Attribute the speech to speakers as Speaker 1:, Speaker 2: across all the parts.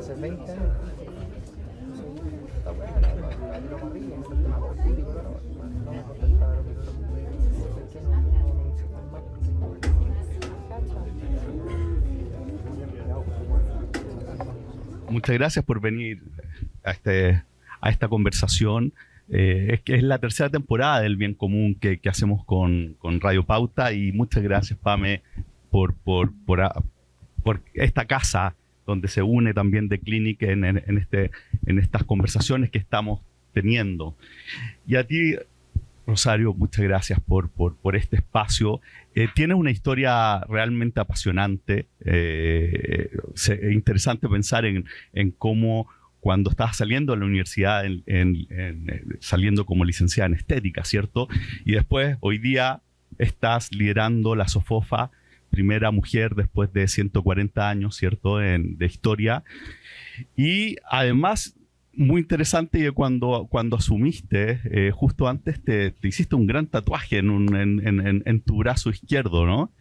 Speaker 1: hace 20 años. Está bueno, la tiro para arriba, no es el tema político, no me contestaba lo que no hice tan mal.
Speaker 2: Muchas gracias por venir a esta conversación. Es que es la tercera temporada del Bien Común que hacemos con Radio Pauta, y muchas gracias, Pame, por esta casa donde se une también The Clinic en estas conversaciones que estamos teniendo. Y a ti, Rosario, muchas gracias por este espacio. Tienes una historia realmente apasionante. Interesante pensar en cómo cuando estabas saliendo de la universidad, saliendo como licenciada en estética, ¿cierto? Y después, hoy día, estás liderando la SOFOFA, primera mujer después de 140 años, ¿cierto?, de historia. Y además, muy interesante que cuando asumiste, justo antes te hiciste un gran tatuaje en tu brazo izquierdo, ¿no?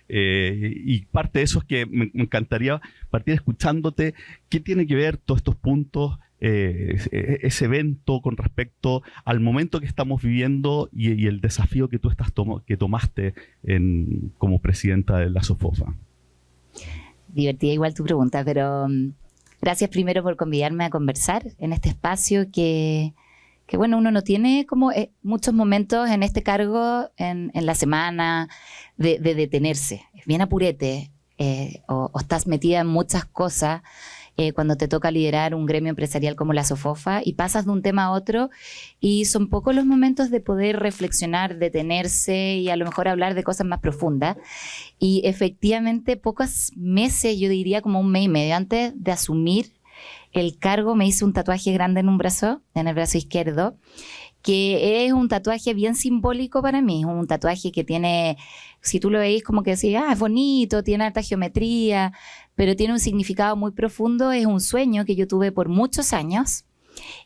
Speaker 2: Y parte de eso es que me encantaría partir escuchándote qué tiene que ver todos estos puntos, ese evento con respecto al momento que estamos viviendo y el desafío que tú que tomaste como presidenta de la SOFOFA.
Speaker 3: Divertida igual tu pregunta, pero gracias primero por convidarme a conversar en este espacio que bueno, uno no tiene como muchos momentos en este cargo en la semana de detenerse. Es bien apurete, o estás metida en muchas cosas cuando te toca liderar un gremio empresarial como la SOFOFA, y pasas de un tema a otro, y son pocos los momentos de poder reflexionar, detenerse y a lo mejor hablar de cosas más profundas. Y efectivamente, pocos meses, yo diría como un mes y medio antes de asumir el cargo, me hice un tatuaje grande en el brazo izquierdo, que es un tatuaje bien simbólico para mí. Es un tatuaje que tiene, si tú lo veis, como que decís, es bonito, tiene alta geometría, pero tiene un significado muy profundo. Es un sueño que yo tuve por muchos años.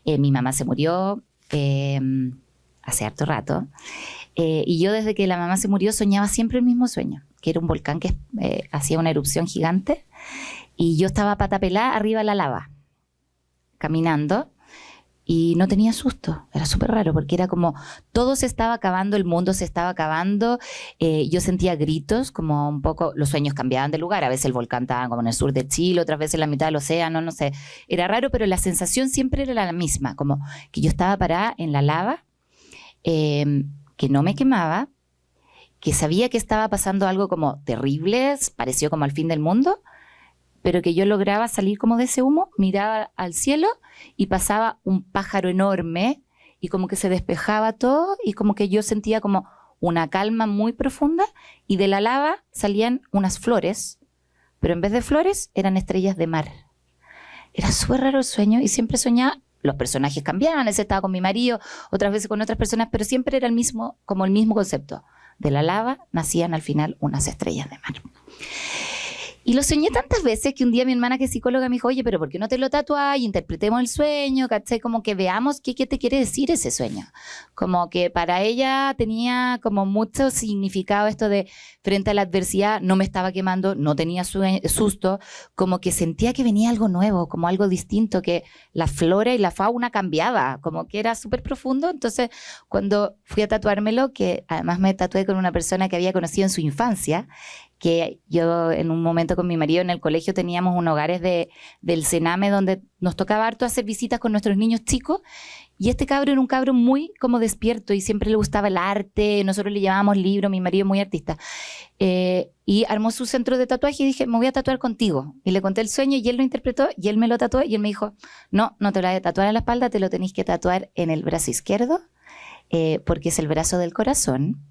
Speaker 3: Mi mamá se murió hace harto rato, y yo desde que la mamá se murió soñaba siempre el mismo sueño, que era un volcán que hacía una erupción gigante, y yo estaba pata pelada arriba de la lava, caminando, y no tenía susto. Era súper raro porque era como todo se estaba acabando, el mundo se estaba acabando. Yo sentía gritos, como un poco, los sueños cambiaban de lugar. A veces el volcán estaba como en el sur de Chile, otras veces en la mitad del océano, no sé. Era raro, pero la sensación siempre era la misma, como que yo estaba parada en la lava, que no me quemaba, que sabía que estaba pasando algo como terrible, pareció como al fin del mundo, pero que yo lograba salir como de ese humo, miraba al cielo y pasaba un pájaro enorme y como que se despejaba todo, y como que yo sentía como una calma muy profunda, y de la lava salían unas flores, pero en vez de flores eran estrellas de mar. Era súper raro el sueño, y siempre soñaba, los personajes cambiaban, a veces estaba con mi marido, otras veces con otras personas, pero siempre era el mismo concepto. De la lava nacían al final unas estrellas de mar. Y lo soñé tantas veces que un día mi hermana, que es psicóloga, me dijo, oye, pero ¿por qué no te lo tatúas y interpretemos el sueño? ¿Cachai? Como que veamos qué te quiere decir ese sueño. Como que para ella tenía como mucho significado esto de frente a la adversidad, no me estaba quemando, no tenía susto, como que sentía que venía algo nuevo, como algo distinto, que la flora y la fauna cambiaba, como que era súper profundo. Entonces, cuando fui a tatuármelo, que además me tatué con una persona que había conocido en su infancia, que yo en un momento con mi marido en el colegio teníamos un hogares del Sename donde nos tocaba harto hacer visitas con nuestros niños chicos, y este cabro era un cabro muy como despierto y siempre le gustaba el arte, nosotros le llevábamos libros, mi marido es muy artista, y armó su centro de tatuaje y dije, me voy a tatuar contigo, y le conté el sueño y él lo interpretó y él me lo tatuó, y él me dijo, no te lo vas a tatuar en la espalda, te lo tenés que tatuar en el brazo izquierdo, porque es el brazo del corazón,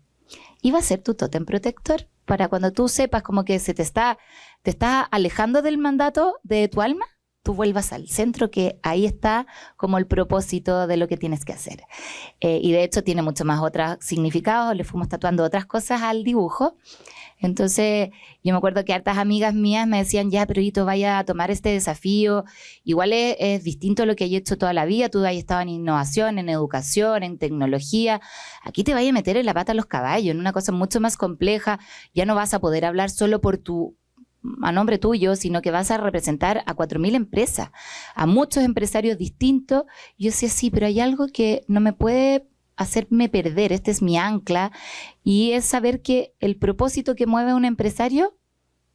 Speaker 3: y va a ser tu tótem protector para cuando tú sepas como que te está alejando del mandato de tu alma, tú vuelvas al centro, que ahí está como el propósito de lo que tienes que hacer. Y de hecho tiene mucho más otros significados, le fuimos tatuando otras cosas al dibujo. Entonces yo me acuerdo que hartas amigas mías me decían, ya, pero Ito, vaya a tomar este desafío, igual es distinto a lo que he hecho toda la vida, tú has estado en innovación, en educación, en tecnología, aquí te vaya a meter en la pata a los caballos, en una cosa mucho más compleja, ya no vas a poder hablar solo por tu a nombre tuyo, sino que vas a representar a 4.000 empresas, a muchos empresarios distintos. Yo decía, sí, pero hay algo que no me puede hacerme perder, este es mi ancla, y es saber que el propósito que mueve a un empresario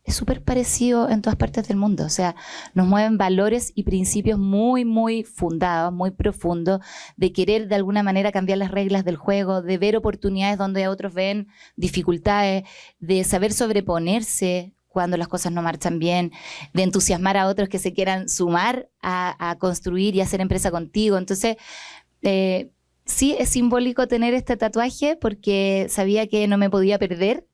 Speaker 3: es súper parecido en todas partes del mundo. O sea, nos mueven valores y principios muy, muy fundados, muy profundos, de querer de alguna manera cambiar las reglas del juego, de ver oportunidades donde otros ven dificultades, de saber sobreponerse cuando las cosas no marchan bien, de entusiasmar a otros que se quieran sumar a construir y hacer empresa contigo. Entonces, sí es simbólico tener este tatuaje porque sabía que no me podía perder.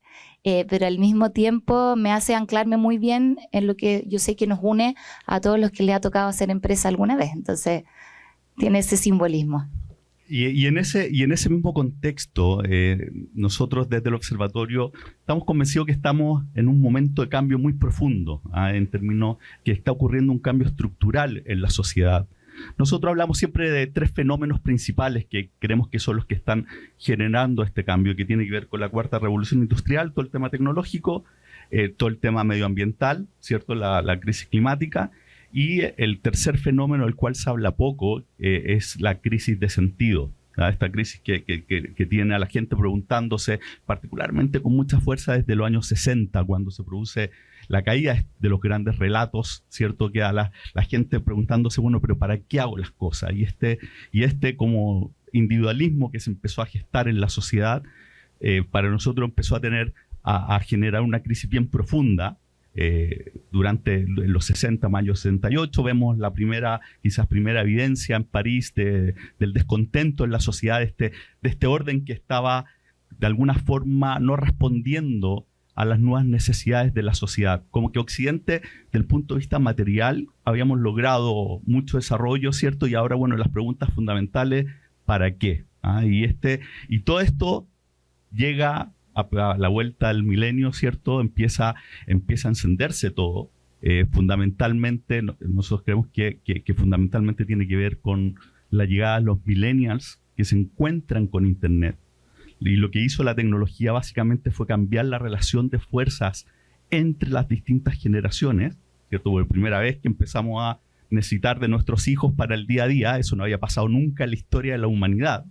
Speaker 3: Pero al mismo tiempo me hace anclarme muy bien en lo que yo sé que nos une a todos los que le ha tocado hacer empresa alguna vez. Entonces, tiene ese simbolismo.
Speaker 2: Y en ese mismo contexto, nosotros desde el observatorio estamos convencidos que estamos en un momento de cambio muy profundo, en términos que está ocurriendo un cambio estructural en la sociedad. Nosotros hablamos siempre de 3 fenómenos principales que creemos que son los que están generando este cambio, que tiene que ver con la 4ª revolución industrial, todo el tema tecnológico, todo el tema medioambiental, ¿cierto? La crisis climática, y el tercer fenómeno del cual se habla poco es la crisis de sentido. Esta crisis que tiene a la gente preguntándose, particularmente con mucha fuerza desde los años 60, cuando se produce la caída de los grandes relatos, ¿cierto? Que a la gente preguntándose, bueno, pero ¿para qué hago las cosas? Y este como individualismo que se empezó a gestar en la sociedad, para nosotros empezó a generar una crisis bien profunda. Durante los 60, mayo 68, vemos la quizás primera evidencia en París del descontento en la sociedad, de este orden que estaba de alguna forma no respondiendo a las nuevas necesidades de la sociedad. Como que Occidente, desde el punto de vista material, habíamos logrado mucho desarrollo, ¿cierto? Y ahora, bueno, las preguntas fundamentales, ¿para qué? Y todo esto llega a la vuelta del milenio, ¿cierto? Empieza a encenderse todo. Fundamentalmente, nosotros creemos que fundamentalmente tiene que ver con la llegada de los millennials que se encuentran con Internet. Y lo que hizo la tecnología básicamente fue cambiar la relación de fuerzas entre las distintas generaciones, ¿cierto? Por primera vez que empezamos a necesitar de nuestros hijos para el día a día, eso no había pasado nunca en la historia de la humanidad.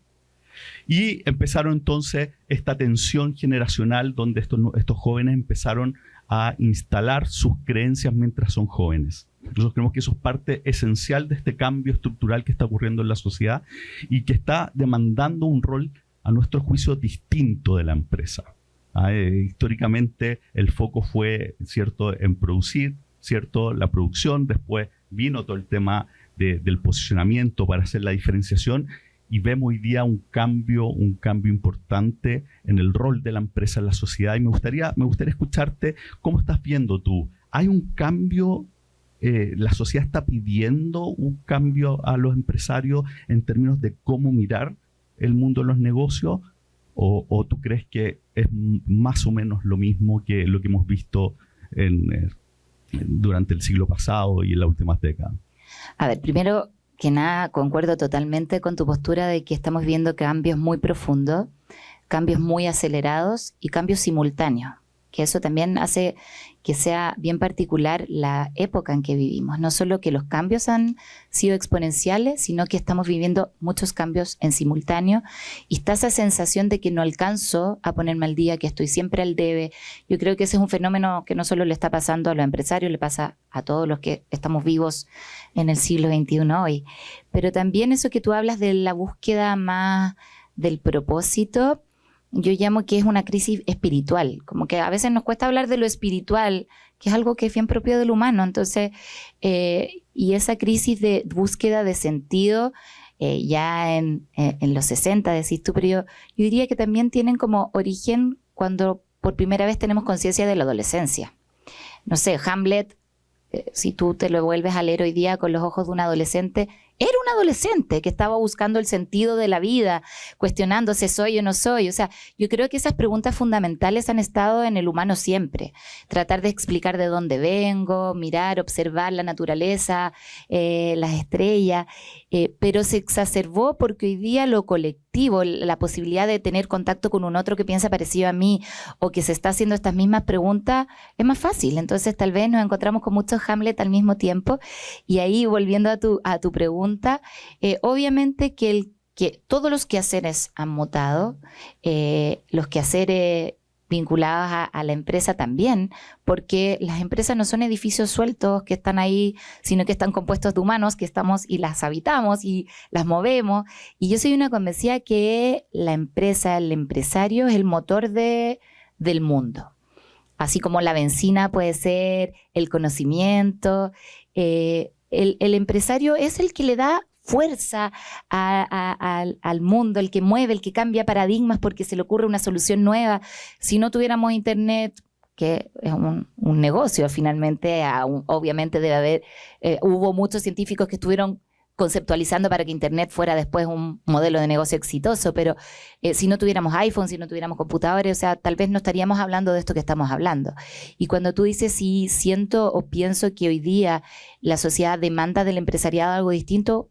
Speaker 2: Y empezaron entonces esta tensión generacional donde estos jóvenes empezaron a instalar sus creencias mientras son jóvenes. Nosotros creemos que eso es parte esencial de este cambio estructural que está ocurriendo en la sociedad y que está demandando un rol, a nuestro juicio, distinto de la empresa. Históricamente el foco fue, ¿cierto?, en producir, ¿cierto?, la producción. Después vino todo el tema del posicionamiento para hacer la diferenciación. Y vemos hoy día un cambio importante en el rol de la empresa en la sociedad. Y me gustaría escucharte, ¿cómo estás viendo tú? ¿Hay un cambio? ¿La sociedad está pidiendo un cambio a los empresarios en términos de cómo mirar el mundo de los negocios? ¿O tú crees que es más o menos lo mismo que lo que hemos visto durante el siglo pasado y en las últimas décadas?
Speaker 3: A ver, primero que nada, concuerdo totalmente con tu postura de que estamos viendo cambios muy profundos, cambios muy acelerados y cambios simultáneos, que eso también hace que sea bien particular la época en que vivimos. No solo que los cambios han sido exponenciales, sino que estamos viviendo muchos cambios en simultáneo y está esa sensación de que no alcanzo a ponerme al día, que estoy siempre al debe. Yo creo que ese es un fenómeno que no solo le está pasando a los empresarios, le pasa a todos los que estamos vivos en el siglo XXI hoy. Pero también eso que tú hablas de la búsqueda más del propósito, yo llamo que es una crisis espiritual, como que a veces nos cuesta hablar de lo espiritual, que es algo que es bien propio del humano. Entonces, y esa crisis de búsqueda de sentido, ya en los 60, decís tú, pero yo diría que también tienen como origen cuando por primera vez tenemos conciencia de la adolescencia. No sé, Hamlet, si tú te lo vuelves a leer hoy día con los ojos de un adolescente, era un adolescente que estaba buscando el sentido de la vida, cuestionándose soy o no soy. O sea, yo creo que esas preguntas fundamentales han estado en el humano siempre. Tratar de explicar de dónde vengo, mirar, observar la naturaleza, las estrellas, pero se exacerbó porque hoy día lo colectivo, la posibilidad de tener contacto con un otro que piensa parecido a mí o que se está haciendo estas mismas preguntas es más fácil. Entonces tal vez nos encontramos con muchos Hamlet al mismo tiempo. Y ahí, volviendo a tu pregunta, obviamente que todos los quehaceres han mutado, los quehaceres vinculados a la empresa también, porque las empresas no son edificios sueltos que están ahí, sino que están compuestos de humanos que estamos y las habitamos y las movemos. Y yo soy una convencida que la empresa, el empresario es el motor del mundo. Así como la benzina puede ser el conocimiento, el empresario es el que le da fuerza al mundo, el que mueve, el que cambia paradigmas porque se le ocurre una solución nueva. Si no tuviéramos internet, que es un negocio finalmente, obviamente debe haber, hubo muchos científicos que estuvieron conceptualizando para que internet fuera después un modelo de negocio exitoso, pero si no tuviéramos iPhone, si no tuviéramos computadores, o sea, tal vez no estaríamos hablando de esto que estamos hablando. Y cuando tú dices si siento o pienso que hoy día la sociedad demanda del empresariado algo distinto,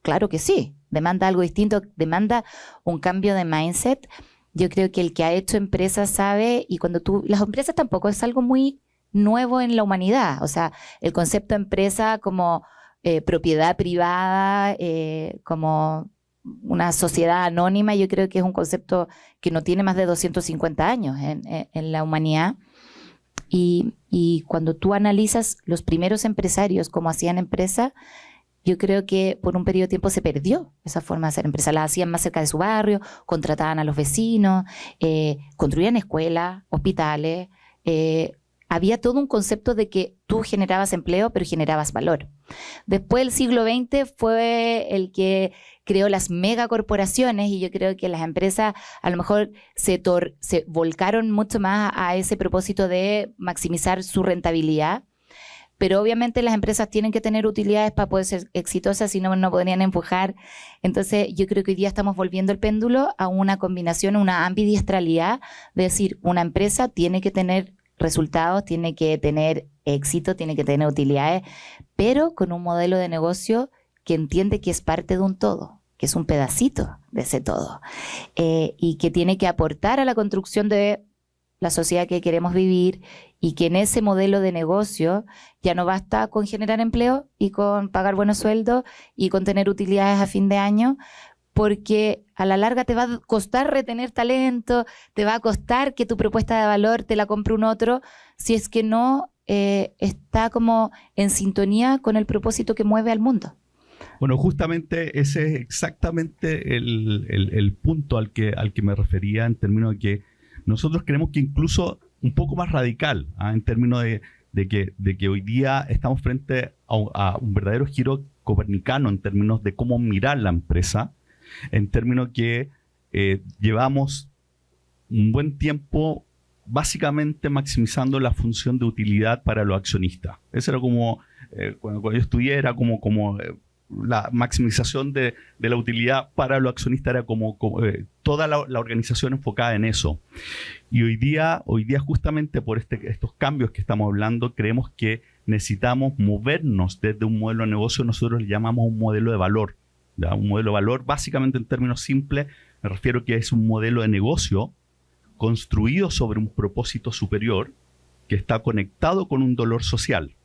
Speaker 3: claro que sí, demanda algo distinto, demanda un cambio de mindset. Yo creo que el que ha hecho empresas sabe, y las empresas tampoco es algo muy nuevo en la humanidad, o sea, el concepto de empresa como propiedad privada, como una sociedad anónima, yo creo que es un concepto que no tiene más de 250 años en la humanidad. Y cuando tú analizas los primeros empresarios, cómo hacían empresa, yo creo que por un periodo de tiempo se perdió esa forma de hacer empresa. La hacían más cerca de su barrio, contrataban a los vecinos, construían escuelas, hospitales. Había todo un concepto de que tú generabas empleo, pero generabas valor. Después el siglo XX fue el que creó las megacorporaciones y yo creo que las empresas a lo mejor se volcaron mucho más a ese propósito de maximizar su rentabilidad. Pero obviamente las empresas tienen que tener utilidades para poder ser exitosas, si no, no podrían empujar. Entonces yo creo que hoy día estamos volviendo el péndulo a una combinación, una ambidiestralidad, de decir, una empresa tiene que tener resultados, tiene que tener éxito, tiene que tener utilidades, pero con un modelo de negocio que entiende que es parte de un todo, que es un pedacito de ese todo, y que tiene que aportar a la construcción de la sociedad que queremos vivir, y que en ese modelo de negocio ya no basta con generar empleo y con pagar buenos sueldos y con tener utilidades a fin de año, porque a la larga te va a costar retener talento, te va a costar que tu propuesta de valor te la compre un otro, si es que no está como en sintonía con el propósito que mueve al mundo.
Speaker 2: Bueno, justamente ese es exactamente el punto al que me refería, en términos de que nosotros creemos que incluso un poco más radical, en términos de que hoy día estamos frente a un verdadero giro copernicano en términos de cómo mirar la empresa, en términos que llevamos un buen tiempo básicamente maximizando la función de utilidad para los accionistas. Eso era como, cuando yo estudié, era como la maximización de la utilidad para los accionistas, era como toda la organización enfocada en eso. Y hoy día justamente por estos cambios que estamos hablando, creemos que necesitamos movernos desde un modelo de negocio, nosotros le llamamos un modelo de valor. ¿Ya? Un modelo de valor, básicamente en términos simples, me refiero a que es un modelo de negocio construido sobre un propósito superior que está conectado con un dolor social.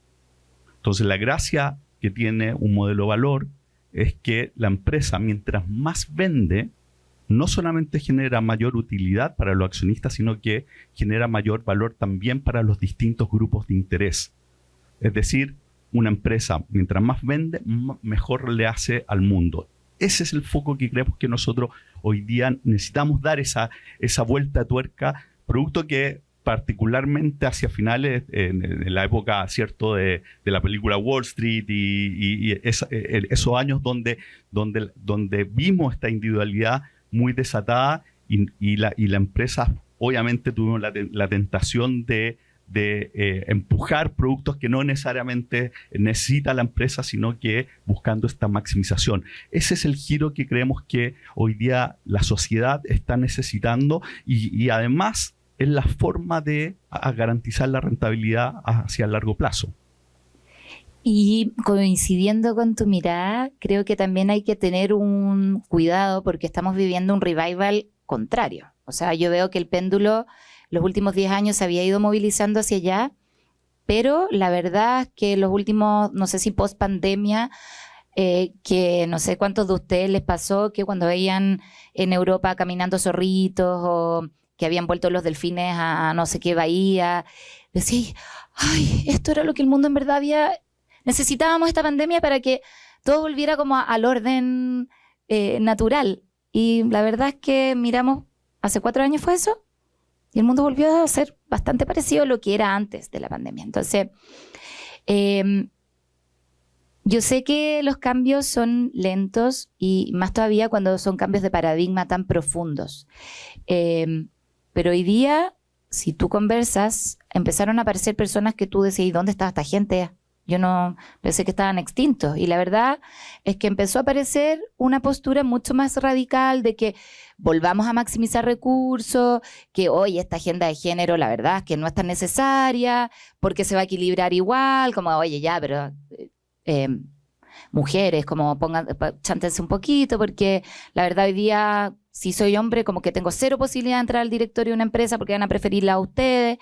Speaker 2: Entonces la gracia que tiene un modelo de valor es que la empresa, mientras más vende, no solamente genera mayor utilidad para los accionistas, sino que genera mayor valor también para los distintos grupos de interés. Es decir, una empresa, mientras más vende, mejor le hace al mundo. Ese es el foco que creemos que nosotros hoy día necesitamos dar, esa vuelta de tuerca, producto que particularmente hacia finales, en la época, ¿cierto?, de la película Wall Street y esos años donde vimos esta individualidad muy desatada y la empresa obviamente tuvimos la tentación de empujar productos que no necesariamente necesita la empresa, sino que buscando esta maximización. Ese es el giro que creemos que hoy día la sociedad está necesitando y además es la forma de garantizar la rentabilidad hacia el largo plazo.
Speaker 3: Y coincidiendo con tu mirada, creo que también hay que tener un cuidado porque estamos viviendo un revival contrario. O sea, yo veo que el péndulo los últimos 10 años se había ido movilizando hacia allá, pero la verdad es que los últimos, no sé si post pandemia, que no sé cuántos de ustedes les pasó que cuando veían en Europa caminando zorritos o que habían vuelto los delfines a no sé qué bahía, decían, ay, esto era lo que el mundo en verdad había... Necesitábamos esta pandemia para que todo volviera como al orden natural. Y la verdad es que miramos, hace 4 años fue eso, y el mundo volvió a ser bastante parecido a lo que era antes de la pandemia. Entonces, yo sé que los cambios son lentos y más todavía cuando son cambios de paradigma tan profundos. Pero hoy día, si tú conversas, empezaron a aparecer personas que tú decías, ¿y dónde estaba esta gente? Yo no pensé que estaban extintos. Y la verdad es que empezó a aparecer una postura mucho más radical de que volvamos a maximizar recursos, que hoy esta agenda de género, la verdad es que no es tan necesaria, porque se va a equilibrar igual, como, oye, ya, pero mujeres, como chántense un poquito, porque la verdad hoy día, si soy hombre, como que tengo 0 posibilidad de entrar al directorio de una empresa porque van a preferirla a ustedes.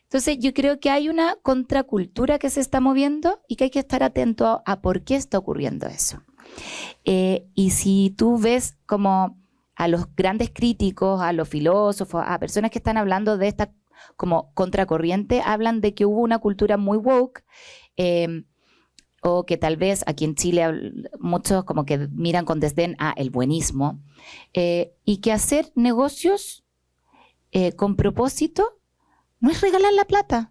Speaker 3: Entonces, yo creo que hay una contracultura que se está moviendo y que hay que estar atento a por qué está ocurriendo eso. Y si tú ves como a los grandes críticos, a los filósofos, a personas que están hablando de esta como contracorriente, hablan de que hubo una cultura muy woke, o que tal vez aquí en Chile muchos como que miran con desdén a el buenismo, y que hacer negocios con propósito no es regalar la plata.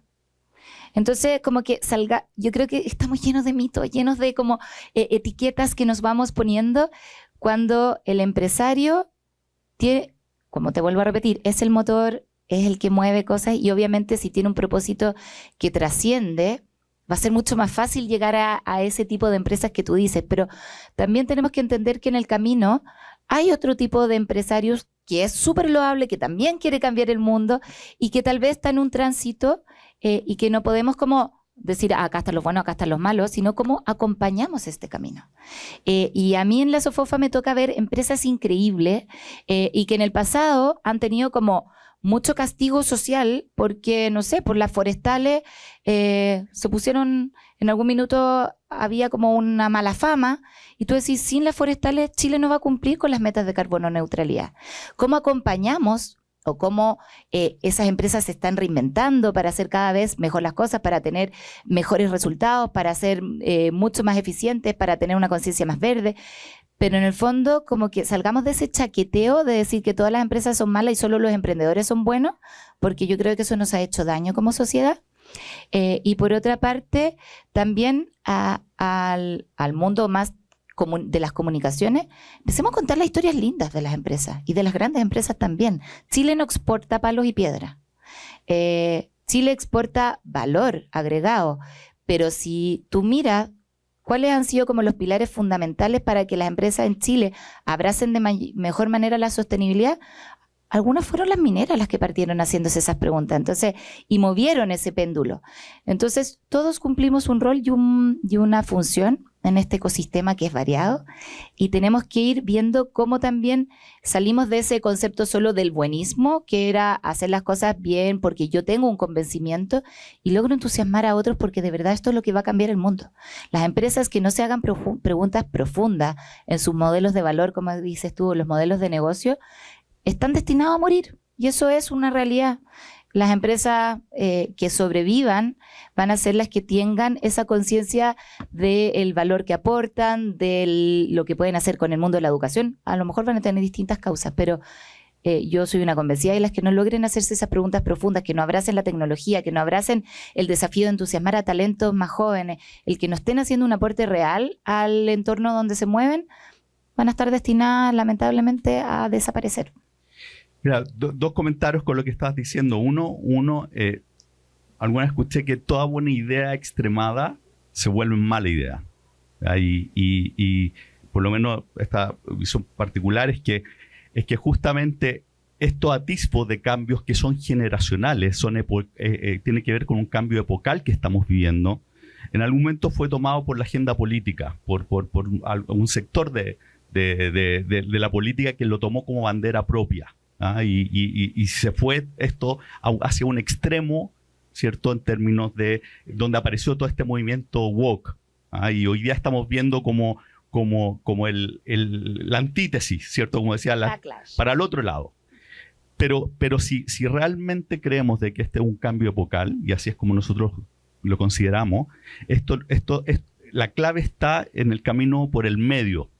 Speaker 3: Entonces, como que yo creo que estamos llenos de mitos, llenos de como etiquetas que nos vamos poniendo cuando el empresario tiene, como te vuelvo a repetir, es el motor, es el que mueve cosas y obviamente si tiene un propósito que trasciende, va a ser mucho más fácil llegar a ese tipo de empresas que tú dices. Pero también tenemos que entender que en el camino hay otro tipo de empresarios que es súper loable, que también quiere cambiar el mundo y que tal vez está en un tránsito y que no podemos como decir, acá están los buenos, acá están los malos, sino cómo acompañamos este camino. Y a mí en la Sofofa me toca ver empresas increíbles y que en el pasado han tenido como mucho castigo social porque, no sé, por las forestales se pusieron, en algún minuto había como una mala fama y tú decís, sin las forestales Chile no va a cumplir con las metas de carbono neutralidad. ¿Cómo acompañamos o cómo esas empresas se están reinventando para hacer cada vez mejor las cosas, para tener mejores resultados, para ser mucho más eficientes, para tener una conciencia más verde? Pero en el fondo, como que salgamos de ese chaqueteo de decir que todas las empresas son malas y solo los emprendedores son buenos, porque yo creo que eso nos ha hecho daño como sociedad. Y por otra parte, también al mundo más de las comunicaciones, empecemos a contar las historias lindas de las empresas y de las grandes empresas también. Chile no exporta palos y piedras. Chile exporta valor agregado, pero si tú miras ¿cuáles han sido como los pilares fundamentales para que las empresas en Chile abracen de mejor manera la sostenibilidad? Algunas fueron las mineras las que partieron haciéndose esas preguntas, entonces, y movieron ese péndulo. Entonces, todos cumplimos un rol y una función en este ecosistema que es variado y tenemos que ir viendo cómo también salimos de ese concepto solo del buenismo, que era hacer las cosas bien porque yo tengo un convencimiento y logro entusiasmar a otros porque de verdad esto es lo que va a cambiar el mundo. Las empresas que no se hagan preguntas profundas en sus modelos de valor, como dices tú, los modelos de negocio, están destinados a morir y eso es una realidad. Las empresas que sobrevivan van a ser las que tengan esa conciencia del valor que aportan, de lo que pueden hacer con el mundo de la educación. A lo mejor van a tener distintas causas, pero yo soy una convencida de las que no logren hacerse esas preguntas profundas, que no abracen la tecnología, que no abracen el desafío de entusiasmar a talentos más jóvenes, el que no estén haciendo un aporte real al entorno donde se mueven, van a estar destinadas lamentablemente a desaparecer.
Speaker 2: Mira, dos comentarios con lo que estabas diciendo. Uno alguna vez escuché que toda buena idea extremada se vuelve mala idea. Y por lo menos esta visión particular es que justamente estos atisbos de cambios que son generacionales, tiene que ver con un cambio epocal que estamos viviendo, en algún momento fue tomado por la agenda política, por un sector de la política que lo tomó como bandera propia. Y se fue esto hacia un extremo, ¿cierto? En términos de donde apareció todo este movimiento woke. Y hoy día estamos viendo como la antítesis, ¿cierto? Como decía, para el otro lado. Pero si realmente creemos de que este es un cambio epocal, y así es como nosotros lo consideramos, la clave está en el camino por el medio,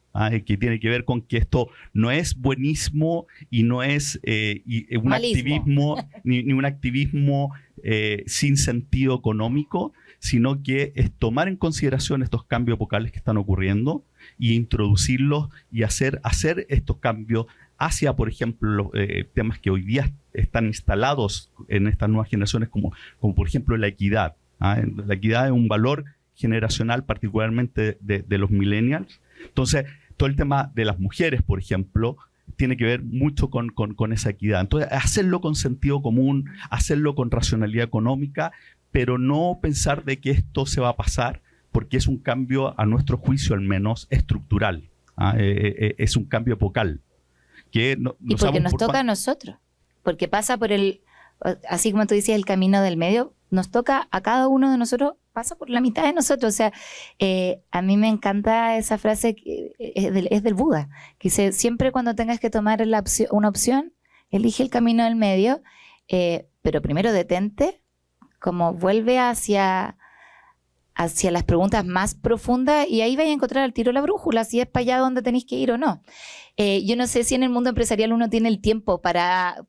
Speaker 2: que tiene que ver con que esto no es buenismo y no es un activismo, ni un activismo sin sentido económico, sino que es tomar en consideración estos cambios epocales que están ocurriendo y introducirlos y hacer estos cambios hacia, por ejemplo, temas que hoy día están instalados en estas nuevas generaciones, como por ejemplo la equidad. La equidad es un valor generacional, particularmente de los millennials. Entonces, todo el tema de las mujeres, por ejemplo, tiene que ver mucho con esa equidad. Entonces, hacerlo con sentido común, hacerlo con racionalidad económica, pero no pensar de que esto se va a pasar, porque es un cambio, a nuestro juicio al menos, estructural. Es un cambio epocal. Que
Speaker 3: y porque nos toca a nosotros, porque pasa por así como tú decías, el camino del medio, nos toca a cada uno de nosotros, pasa por la mitad de nosotros. O sea, a mí me encanta esa frase que es del Buda, que dice, siempre cuando tengas que tomar una opción, elige el camino del medio, pero primero detente, como vuelve hacia las preguntas más profundas y ahí vais a encontrar al tiro la brújula, si es para allá donde tenéis que ir o no. Yo no sé si en el mundo empresarial uno tiene el tiempo para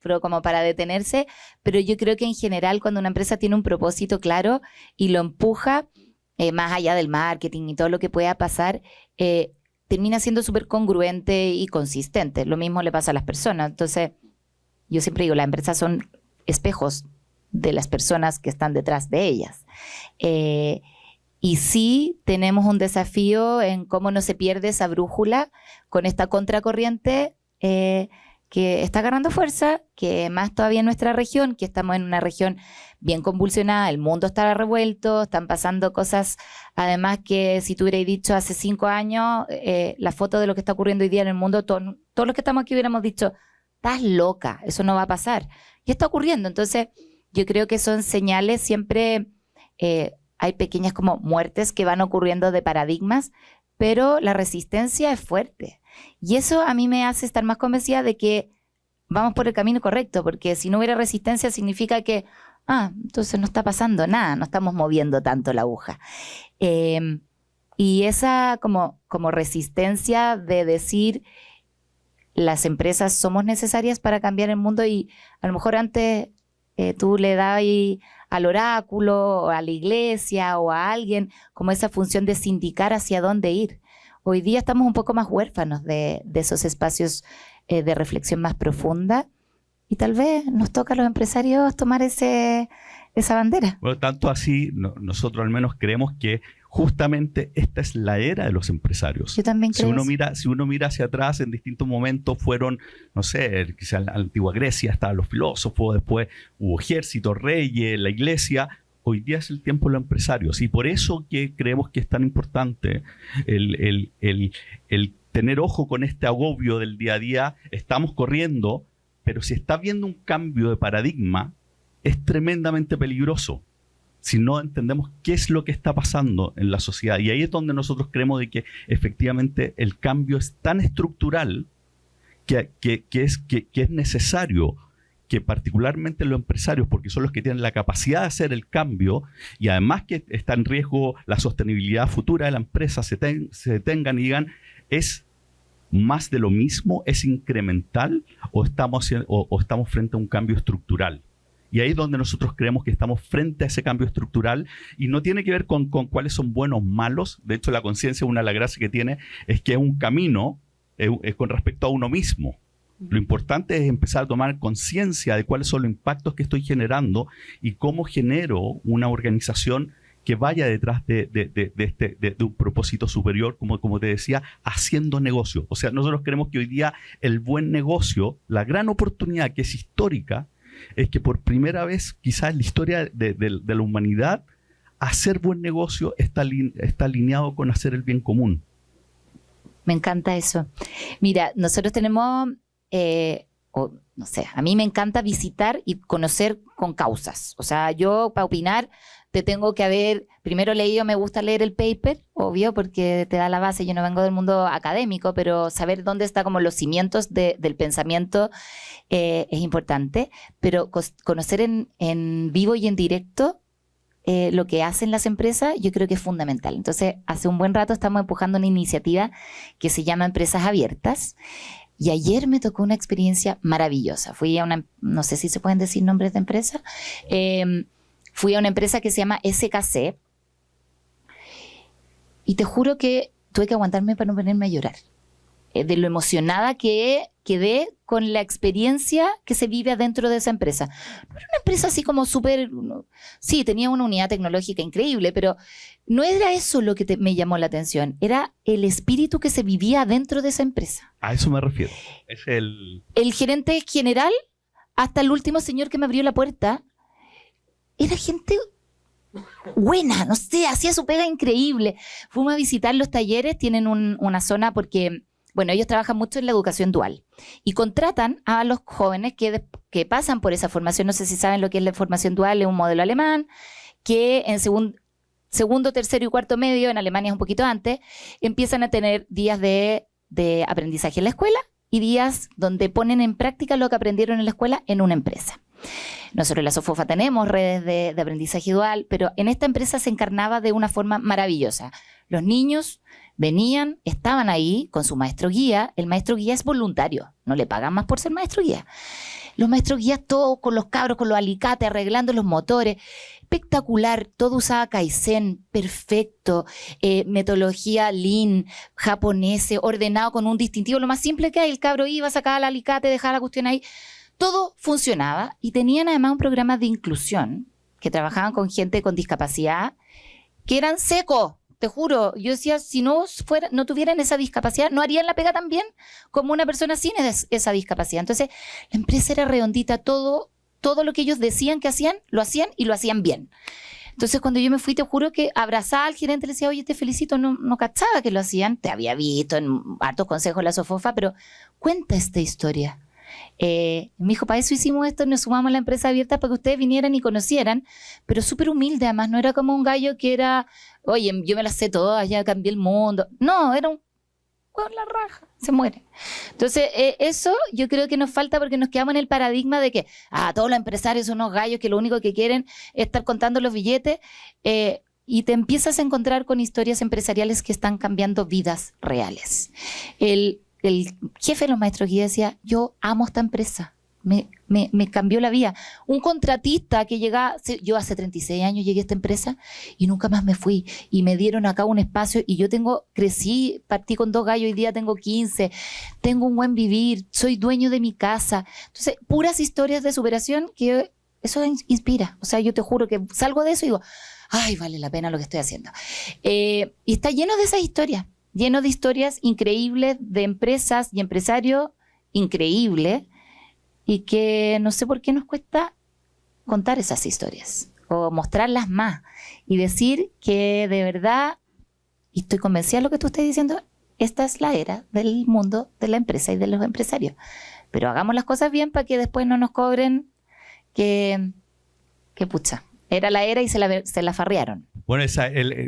Speaker 3: detenerse, pero yo creo que en general cuando una empresa tiene un propósito claro y lo empuja, más allá del marketing y todo lo que pueda pasar, termina siendo súper congruente y consistente. Lo mismo le pasa a las personas. Entonces, yo siempre digo, las empresas son espejos de las personas que están detrás de ellas. Y sí tenemos un desafío en cómo no se pierde esa brújula con esta contracorriente que está agarrando fuerza, que más todavía en nuestra región, que estamos en una región bien convulsionada, el mundo está revuelto, están pasando cosas, además que si tú hubierais dicho hace 5 años, la foto de lo que está ocurriendo hoy día en el mundo, todos los que estamos aquí hubiéramos dicho, estás loca, eso no va a pasar. Y está ocurriendo, entonces yo creo que son señales siempre... hay pequeñas como muertes que van ocurriendo de paradigmas, pero la resistencia es fuerte. Y eso a mí me hace estar más convencida de que vamos por el camino correcto, porque si no hubiera resistencia significa que, entonces no está pasando nada, no estamos moviendo tanto la aguja. Y esa como resistencia de decir, las empresas somos necesarias para cambiar el mundo y a lo mejor antes tú le dabas al oráculo o a la iglesia o a alguien como esa función de sindicar hacia dónde ir. Hoy día estamos un poco más huérfanos de esos espacios de reflexión más profunda y tal vez nos toca a los empresarios tomar esa bandera.
Speaker 2: Bueno, tanto así, nosotros al menos creemos que justamente esta es la era de los empresarios.
Speaker 3: Yo también creo
Speaker 2: Si uno mira hacia atrás, en distintos momentos fueron, no sé, quizás en la antigua Grecia estaban los filósofos, después hubo ejércitos, reyes, la iglesia. Hoy día es el tiempo de los empresarios y por eso que creemos que es tan importante el tener ojo con este agobio del día a día. Estamos corriendo, pero si está habiendo un cambio de paradigma, es tremendamente peligroso si no entendemos qué es lo que está pasando en la sociedad. Y ahí es donde nosotros creemos de que efectivamente el cambio es tan estructural que es necesario que particularmente los empresarios, porque son los que tienen la capacidad de hacer el cambio y además que está en riesgo la sostenibilidad futura de la empresa, se detengan y digan, ¿es más de lo mismo? ¿Es incremental? ¿O estamos frente a un cambio estructural? Y ahí es donde nosotros creemos que estamos frente a ese cambio estructural y no tiene que ver con cuáles son buenos o malos. De hecho, la conciencia, una de las gracias que tiene es que es un camino con respecto a uno mismo. Lo importante es empezar a tomar conciencia de cuáles son los impactos que estoy generando y cómo genero una organización que vaya detrás de un propósito superior, como te decía, haciendo negocio. O sea, nosotros creemos que hoy día el buen negocio, la gran oportunidad que es histórica, es que por primera vez, quizás en la historia de la humanidad, hacer buen negocio está alineado con hacer el bien común.
Speaker 3: Me encanta eso. Mira, nosotros tenemos, no sé, a mí me encanta visitar y conocer con causas. O sea, yo para opinar te tengo que haber primero leído, me gusta leer el paper, obvio, porque te da la base. Yo no vengo del mundo académico, pero saber dónde están como los cimientos del pensamiento es importante. Pero conocer en vivo y en directo lo que hacen las empresas, yo creo que es fundamental. Entonces, hace un buen rato estamos empujando una iniciativa que se llama Empresas Abiertas. Y ayer me tocó una experiencia maravillosa. Fui a una, no sé si se pueden decir nombres de empresa, fui a una empresa que se llama SKC y te juro que tuve que aguantarme para no ponerme a llorar. De lo emocionada que quedé con la experiencia que se vive adentro de esa empresa. No era una empresa así como súper... Sí, tenía una unidad tecnológica increíble, pero no era eso lo que me llamó la atención. Era el espíritu que se vivía adentro de esa empresa.
Speaker 2: A eso me refiero. Es
Speaker 3: el gerente general, hasta el último señor que me abrió la puerta, era gente buena, no sé, hacía su pega increíble. Fuimos a visitar los talleres, tienen una zona porque... Bueno, ellos trabajan mucho en la educación dual y contratan a los jóvenes que pasan por esa formación. No sé si saben lo que es la formación dual, es un modelo alemán que en segundo, tercero y cuarto medio, en Alemania es un poquito antes, empiezan a tener días de aprendizaje en la escuela y días donde ponen en práctica lo que aprendieron en la escuela en una empresa. Nosotros en la SOFOFA tenemos redes de aprendizaje dual, pero en esta empresa se encarnaba de una forma maravillosa. Los niños venían, estaban ahí con su maestro guía. El maestro guía es voluntario, no le pagan más por ser maestro guía. Los maestros guías todos con los cabros, con los alicates, arreglando los motores. Espectacular, todo usaba Kaizen, perfecto, metodología Lean, japonés, ordenado con un distintivo, lo más simple que hay. El cabro iba, sacaba el alicate, dejaba la cuestión ahí. Todo funcionaba y tenían además un programa de inclusión que trabajaban con gente con discapacidad que eran secos. Te juro, yo decía, si no tuvieran esa discapacidad, no harían la pega tan bien como una persona sin esa discapacidad. Entonces, la empresa era redondita, todo lo que ellos decían que hacían, lo hacían y lo hacían bien. Entonces, cuando yo me fui, te juro que abrazaba al gerente y le decía, oye, te felicito, no cachaba que lo hacían. Te había visto en hartos consejos de la SOFOFA, pero cuenta esta historia. Me dijo, para eso hicimos esto, nos sumamos a la empresa abierta para que ustedes vinieran y conocieran, pero súper humilde además, no era como un gallo que era, oye, yo me las sé todas, ya cambié el mundo. No, era un con la raja, se muere. Entonces, eso yo creo que nos falta porque nos quedamos en el paradigma de que todos los empresarios son unos gallos que lo único que quieren es estar contando los billetes, y te empiezas a encontrar con historias empresariales que están cambiando vidas reales. El jefe de los maestros guía decía, yo amo esta empresa, me cambió la vida. Un contratista que llegaba, yo hace 36 años llegué a esta empresa y nunca más me fui, y me dieron acá un espacio y yo crecí, partí con 2 gallos, hoy día tengo 15, tengo un buen vivir, soy dueño de mi casa. Entonces, puras historias de superación que eso inspira. O sea, yo te juro que salgo de eso y digo, ay, vale la pena lo que estoy haciendo. Y está lleno de esas historias. Lleno de historias increíbles de empresas y empresarios increíbles y que no sé por qué nos cuesta contar esas historias o mostrarlas más y decir que de verdad, y estoy convencida de lo que tú estás diciendo, esta es la era del mundo de la empresa y de los empresarios. Pero hagamos las cosas bien para que después no nos cobren que pucha, era la era y se la farrearon.
Speaker 2: Bueno,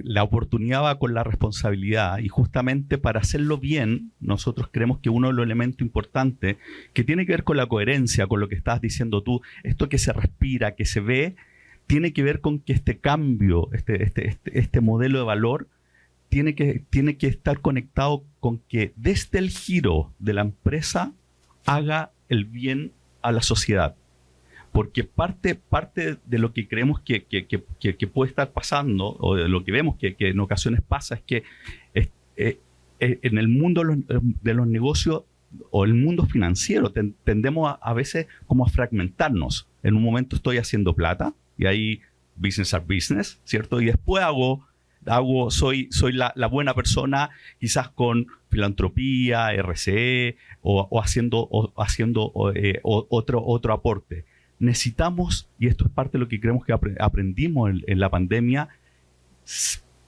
Speaker 2: la oportunidad va con la responsabilidad y justamente para hacerlo bien, nosotros creemos que uno de los elementos importantes que tiene que ver con la coherencia, con lo que estás diciendo tú, esto que se respira, que se ve, tiene que ver con que este cambio, este modelo de valor, tiene que estar conectado con que desde el giro de la empresa haga el bien a la sociedad. Porque parte de lo que creemos que puede estar pasando, o de lo que vemos que en ocasiones pasa, es que en el mundo de los negocios o el mundo financiero tendemos a veces como a fragmentarnos. En un momento estoy haciendo plata y ahí business are business, ¿cierto? Y después soy la buena persona, quizás con filantropía, RCE o haciendo otro aporte. Necesitamos, y esto es parte de lo que creemos que aprendimos en la pandemia,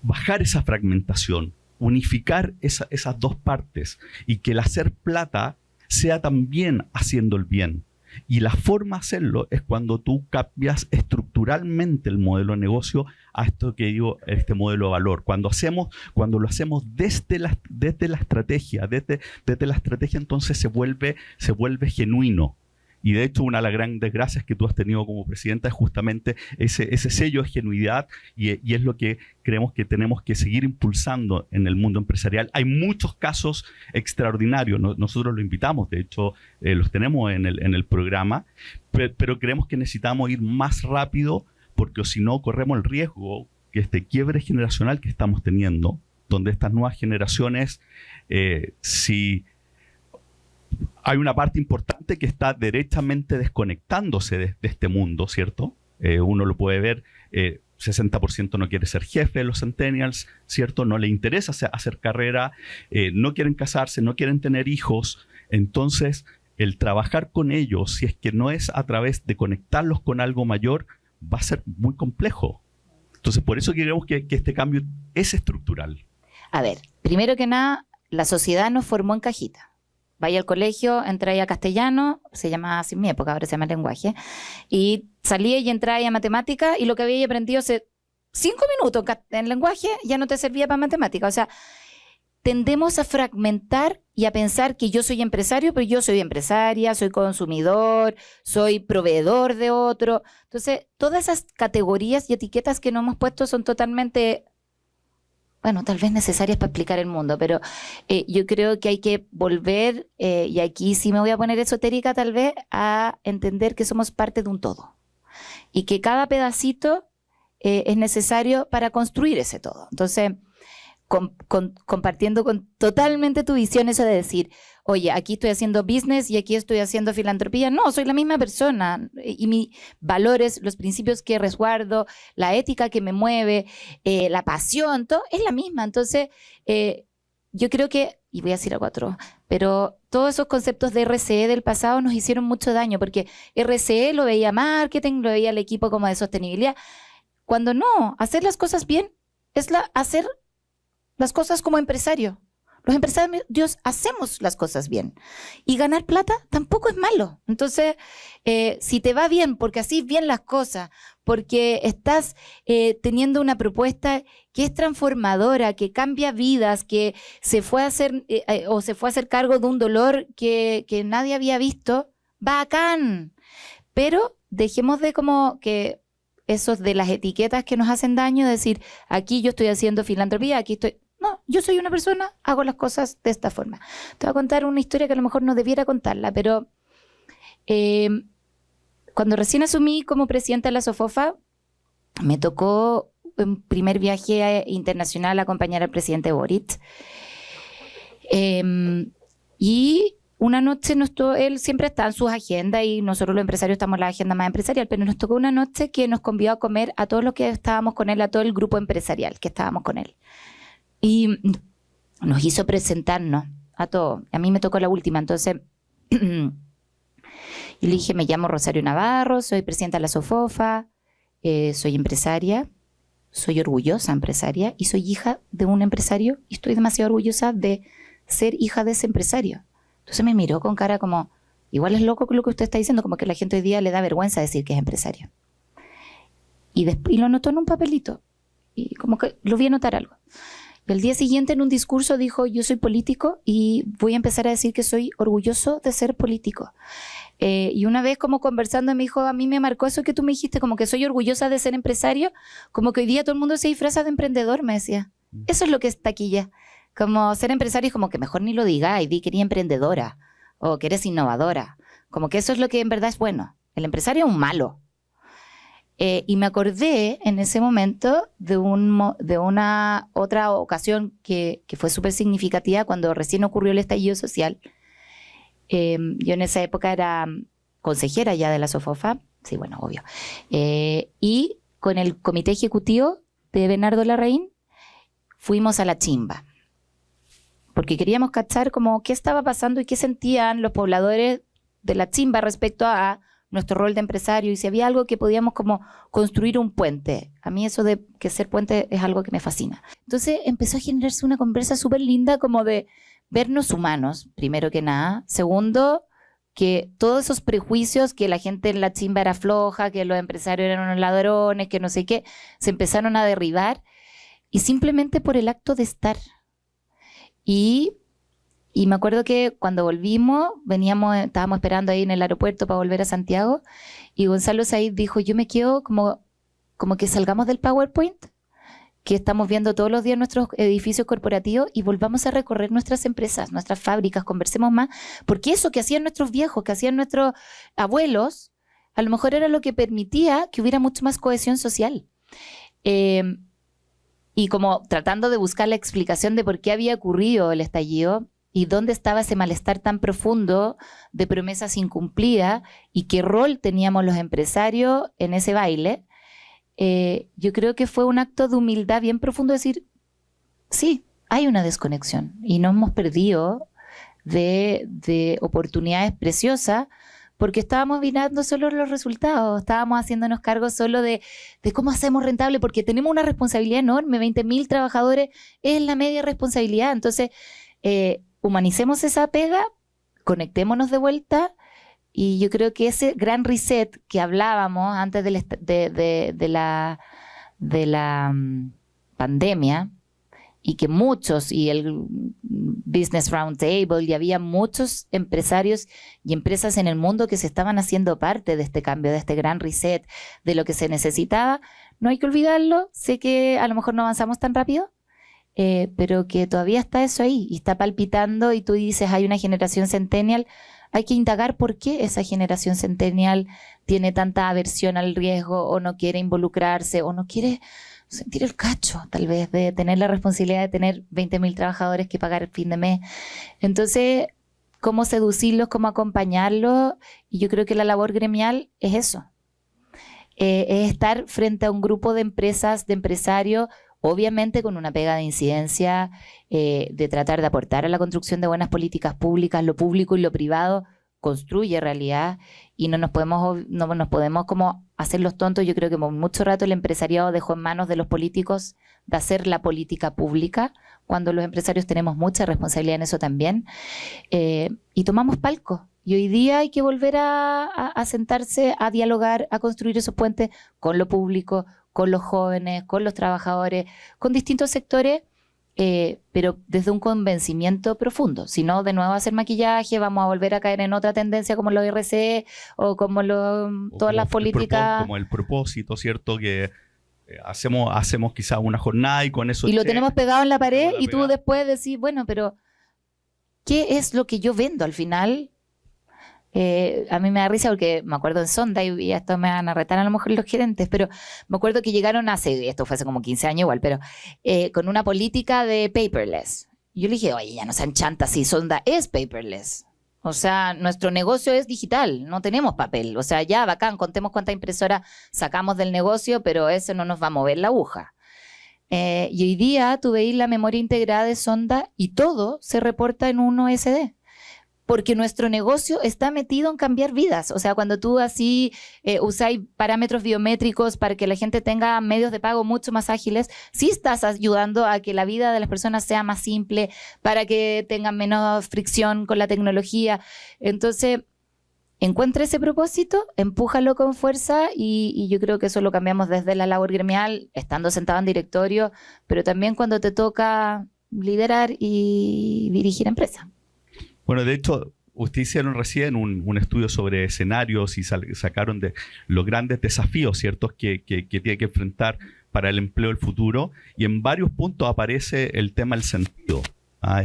Speaker 2: bajar esa fragmentación, unificar esas dos partes y que el hacer plata sea también haciendo el bien. Y la forma de hacerlo es cuando tú cambias estructuralmente el modelo de negocio a esto que digo, este modelo de valor. Cuando lo hacemos desde la estrategia, entonces se vuelve genuino. Y de hecho, una de las grandes gracias que tú has tenido como presidenta es justamente ese sello de genuidad y es lo que creemos que tenemos que seguir impulsando en el mundo empresarial. Hay muchos casos extraordinarios, nosotros los invitamos, de hecho, los tenemos en el programa, pero creemos que necesitamos ir más rápido porque si no corremos el riesgo que este quiebre generacional que estamos teniendo, donde estas nuevas generaciones, si hay una parte importante que está derechamente desconectándose de este mundo, ¿cierto? Uno lo puede ver, 60% no quiere ser jefe de los centennials, ¿cierto? No le interesa hacer carrera, no quieren casarse, no quieren tener hijos. Entonces, el trabajar con ellos, si es que no es a través de conectarlos con algo mayor, va a ser muy complejo. Entonces, por eso creemos que este cambio es estructural.
Speaker 3: A ver, primero que nada, la sociedad nos formó en cajita. Vaya al colegio, entra a castellano, se llamaba así en mi época, ahora se llama lenguaje, y salía y entraba a matemática y lo que había aprendido hace 5 minutos en lenguaje ya no te servía para matemática. O sea, tendemos a fragmentar y a pensar que yo soy empresario, pero yo soy empresaria, soy consumidor, soy proveedor de otro. Entonces, todas esas categorías y etiquetas que nos hemos puesto son totalmente, bueno, tal vez necesarias para explicar el mundo, pero yo creo que hay que volver, y aquí sí me voy a poner esotérica tal vez, a entender que somos parte de un todo y que cada pedacito es necesario para construir ese todo. Entonces, compartiendo totalmente tu visión eso de decir, oye, aquí estoy haciendo business y aquí estoy haciendo filantropía. No, soy la misma persona y mis valores, los principios que resguardo, la ética que me mueve, la pasión, todo es la misma. Entonces, yo creo que, y voy a decir algo otro, pero todos esos conceptos de RCE del pasado nos hicieron mucho daño porque RCE lo veía marketing, lo veía el equipo como de sostenibilidad, cuando no, hacer las cosas bien es hacer las cosas como empresario. Los empresarios hacemos las cosas bien. Y ganar plata tampoco es malo. Entonces, si te va bien, porque así bien las cosas, porque estás teniendo una propuesta que es transformadora, que cambia vidas, que se fue a hacer cargo de un dolor que nadie había visto, bacán. Pero dejemos de como que esos de las etiquetas que nos hacen daño, decir, aquí yo estoy haciendo filantropía, aquí estoy... No, yo soy una persona, hago las cosas de esta forma. Te voy a contar una historia que a lo mejor no debiera contarla, pero cuando recién asumí como presidenta de la SOFOFA, me tocó un primer viaje internacional a acompañar al presidente Boric. Y una noche él siempre está en sus agendas y nosotros los empresarios estamos en la agenda más empresarial, pero nos tocó una noche que nos convidó a comer a todos los que estábamos con él, a todo el grupo empresarial que estábamos con él. Y nos hizo presentarnos a todos. A mí me tocó la última, entonces y le dije, me llamo Rosario Navarro, soy presidenta de la SOFOFA, soy empresaria, soy orgullosa empresaria y soy hija de un empresario y estoy demasiado orgullosa de ser hija de ese empresario. Entonces me miró con cara como, igual es loco lo que usted está diciendo, como que la gente hoy día le da vergüenza decir que es empresario. Y lo anotó en un papelito y como que lo vi anotar algo. Y el día siguiente en un discurso dijo, yo soy político y voy a empezar a decir que soy orgulloso de ser político. Y una vez como conversando me dijo, a mí me marcó eso que tú me dijiste, como que soy orgullosa de ser empresario, como que hoy día todo el mundo se disfraza de emprendedor, me decía. Eso es lo que es taquilla. Como ser empresario es como que mejor ni lo digáis, di que eres emprendedora o que eres innovadora. Como que eso es lo que en verdad es bueno. El empresario es un malo. Y me acordé en ese momento de una otra ocasión que fue súper significativa cuando recién ocurrió el estallido social. Yo en esa época era consejera ya de la SOFOFA, sí, bueno, obvio. Y con el comité ejecutivo de Bernardo Larraín fuimos a la chimba, porque queríamos cachar como qué estaba pasando y qué sentían los pobladores de la chimba respecto a nuestro rol de empresario y si había algo que podíamos como construir un puente. A mí eso de que ser puente es algo que me fascina. Entonces empezó a generarse una conversa súper linda como de vernos humanos, primero que nada. Segundo, que todos esos prejuicios que la gente en la chimba era floja, que los empresarios eran unos ladrones, que no sé qué, se empezaron a derribar y simplemente por el acto de estar. Y me acuerdo que cuando volvimos, estábamos esperando ahí en el aeropuerto para volver a Santiago y Gonzalo Said dijo, yo me quedo como que salgamos del PowerPoint, que estamos viendo todos los días nuestros edificios corporativos y volvamos a recorrer nuestras empresas, nuestras fábricas, conversemos más, porque eso que hacían nuestros viejos, que hacían nuestros abuelos, a lo mejor era lo que permitía que hubiera mucho más cohesión social. Y como tratando de buscar la explicación de por qué había ocurrido el estallido, y dónde estaba ese malestar tan profundo de promesas incumplidas y qué rol teníamos los empresarios en ese baile, yo creo que fue un acto de humildad bien profundo decir, sí, hay una desconexión y nos hemos perdido de oportunidades preciosas porque estábamos mirando solo los resultados, estábamos haciéndonos cargo solo de cómo hacemos rentable, porque tenemos una responsabilidad enorme, 20.000 trabajadores es la media responsabilidad, entonces humanicemos esa pega, conectémonos de vuelta y yo creo que ese gran reset que hablábamos antes de la pandemia y que muchos, y el Business Roundtable, y había muchos empresarios y empresas en el mundo que se estaban haciendo parte de este cambio, de este gran reset, de lo que se necesitaba, no hay que olvidarlo, sé que a lo mejor no avanzamos tan rápido, pero que todavía está eso ahí y está palpitando y tú dices hay una generación centennial, hay que indagar por qué esa generación centennial tiene tanta aversión al riesgo o no quiere involucrarse o no quiere sentir el cacho tal vez de tener la responsabilidad de tener 20.000 trabajadores que pagar el fin de mes. Entonces, cómo seducirlos, cómo acompañarlos, y yo creo que la labor gremial es eso, es estar frente a un grupo de empresas, de empresarios, obviamente con una pega de incidencia, de tratar de aportar a la construcción de buenas políticas públicas, lo público y lo privado construye realidad y no nos podemos como hacer los tontos. Yo creo que por mucho rato el empresariado dejó en manos de los políticos de hacer la política pública, cuando los empresarios tenemos mucha responsabilidad en eso también, y tomamos palco. Y hoy día hay que volver a sentarse, a dialogar, a construir esos puentes con lo público, con los jóvenes, con los trabajadores, con distintos sectores, pero desde un convencimiento profundo. Si no, de nuevo hacer maquillaje, vamos a volver a caer en otra tendencia como los RCE o como todas las políticas.
Speaker 2: Como el propósito, ¿cierto? Que hacemos quizás una jornada y con eso...
Speaker 3: Y lo tenemos pegado en la pared y tú después decís, bueno, pero ¿qué es lo que yo vendo al final? A mí me da risa porque me acuerdo en Sonda, y esto me van a retar a lo mejor los gerentes, pero me acuerdo que llegaron esto fue hace como 15 años igual, pero con una política de paperless. Yo le dije, oye, ya no sean chantas, si Sonda es paperless. O sea, nuestro negocio es digital, no tenemos papel. O sea, ya bacán, contemos cuántas impresoras sacamos del negocio, pero eso no nos va a mover la aguja. Y hoy día tú veis la memoria integrada de Sonda y todo se reporta en un OSD. Porque nuestro negocio está metido en cambiar vidas. O sea, cuando tú así usáis parámetros biométricos para que la gente tenga medios de pago mucho más ágiles, sí estás ayudando a que la vida de las personas sea más simple, para que tengan menos fricción con la tecnología. Entonces, encuentra ese propósito, empújalo con fuerza y yo creo que eso lo cambiamos desde la labor gremial, estando sentado en directorio, pero también cuando te toca liderar y dirigir empresas.
Speaker 2: Bueno, de hecho, ustedes hicieron recién un estudio sobre escenarios y sacaron de los grandes desafíos, ¿cierto?, que tiene que enfrentar para el empleo del futuro, y en varios puntos aparece el tema del sentido.